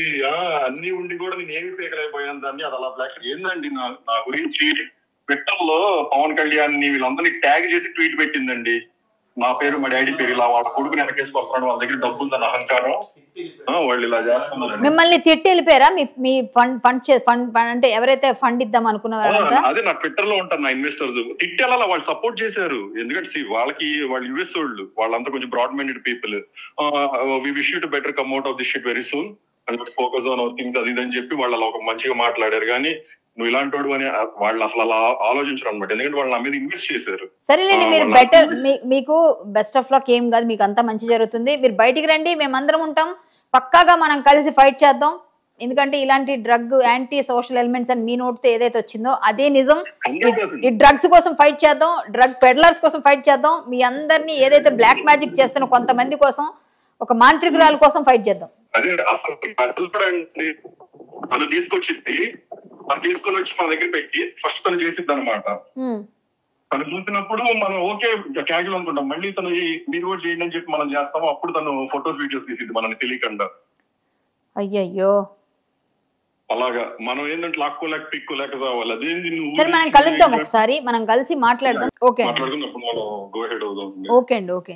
అన్ని ఉండి కూడా నేను ఏమి పేకలేకపోయాను దాన్ని. అది అలా బ్లాక్ ఏందండి. నా గురించి ట్విట్టర్ లో పవన్ కళ్యాణ్ వీళ్ళందరినీ ట్యాగ్ చేసి ట్వీట్ పెట్టిందండి. నా పేరు మా డాడీ పేరు ఇలా వాళ్ళ కొడుకుని వెనకేసుకొస్తున్నాడు, వాళ్ళ దగ్గర డబ్బు ఉందని అహంకారం, వాళ్ళు ఇలా చేస్తున్నారు. మిమ్మల్ని తిట్టి వెళ్ళిపోయారా? మీ ఫండ్ అంటే ఎవరైతే ఫండ్ ఇద్దాం అనుకున్నారో అదే నా ట్విట్టర్ లో ఉంటారు నా ఇన్వెస్టర్స్. తిట్టి అలా వాళ్ళు సపోర్ట్ చేశారు. ఎందుకంటే వాళ్ళు యుఎస్ వాళ్ళు, వాళ్ళంతా కొంచెం broad minded people. We wish you to better come out of this shit very soon. Focus on our things అది ఇది అని చెప్పి వాళ్ళు అలా ఒక మంచిగా మాట్లాడారు. కానీ నువ్వు ఇలాంటి వాడు అని వాళ్ళు అసలు అలా ఆలోచించరు అనమాట. ఎందుకంటే వాళ్ళు నా మీద ఇన్వెస్ట్ చేశారు. సరేలేండి, మీరు బెటర్, మీకు బెస్ట్ ఆఫ్ లక్. ఏం కాదు, మీకు అంతా మంచి జరుగుతుంది. మీరు బయటికి రండి, మేమందరం ఉంటాం. పక్కాగా మనం కలిసి ఫైట్ చేద్దాం. ఎందుకంటే ఇలాంటి డ్రగ్ యాంటీ సోషల్ ఎలిమెంట్స్ అని మీ నోటితో ఏదైతే వచ్చిందో అదే నిజం. ఈ డ్రగ్స్ కోసం ఫైట్ చేద్దాం, డ్రగ్ పెడ్లర్స్ కోసం ఫైట్ చేద్దాం. మీ అందరినీ ఏదైతే బ్లాక్ మ్యాజిక్ చేస్తున్న కొంతమంది కోసం, ఒక మాంత్రికురాల కోసం ఫైట్ చేద్దాం. అదే అసలు తను తీసుకొచ్చింది, తను తీసుకొని వచ్చి మన దగ్గర పెట్టి ఫస్ట్ తను చేసిద్ది అనమాట. తను చూసినప్పుడు మనం ఓకే క్యాజువల్ అనుకుంటాం. మళ్ళీ తను మీరు కూడా చేయండి అని చెప్పి మనం చేస్తాము. అప్పుడు తను ఫొటోస్ వీడియోస్ తీసిద్ది మనని తెలియకుండా. అయ్యయ్యో, అలాగా మనం ఏంటంటే లాక్కోలేక పిక్కోలేక కావాలి. అదేంది సరే, మనం కలుద్దాం ఒకసారి, మనం కలిసి మాట్లాడదాం. ఓకే, మాట్లాడుకున్నప్పుడు మనం గో హెడ్ అవుదాం. ఓకే అండి, ఓకే.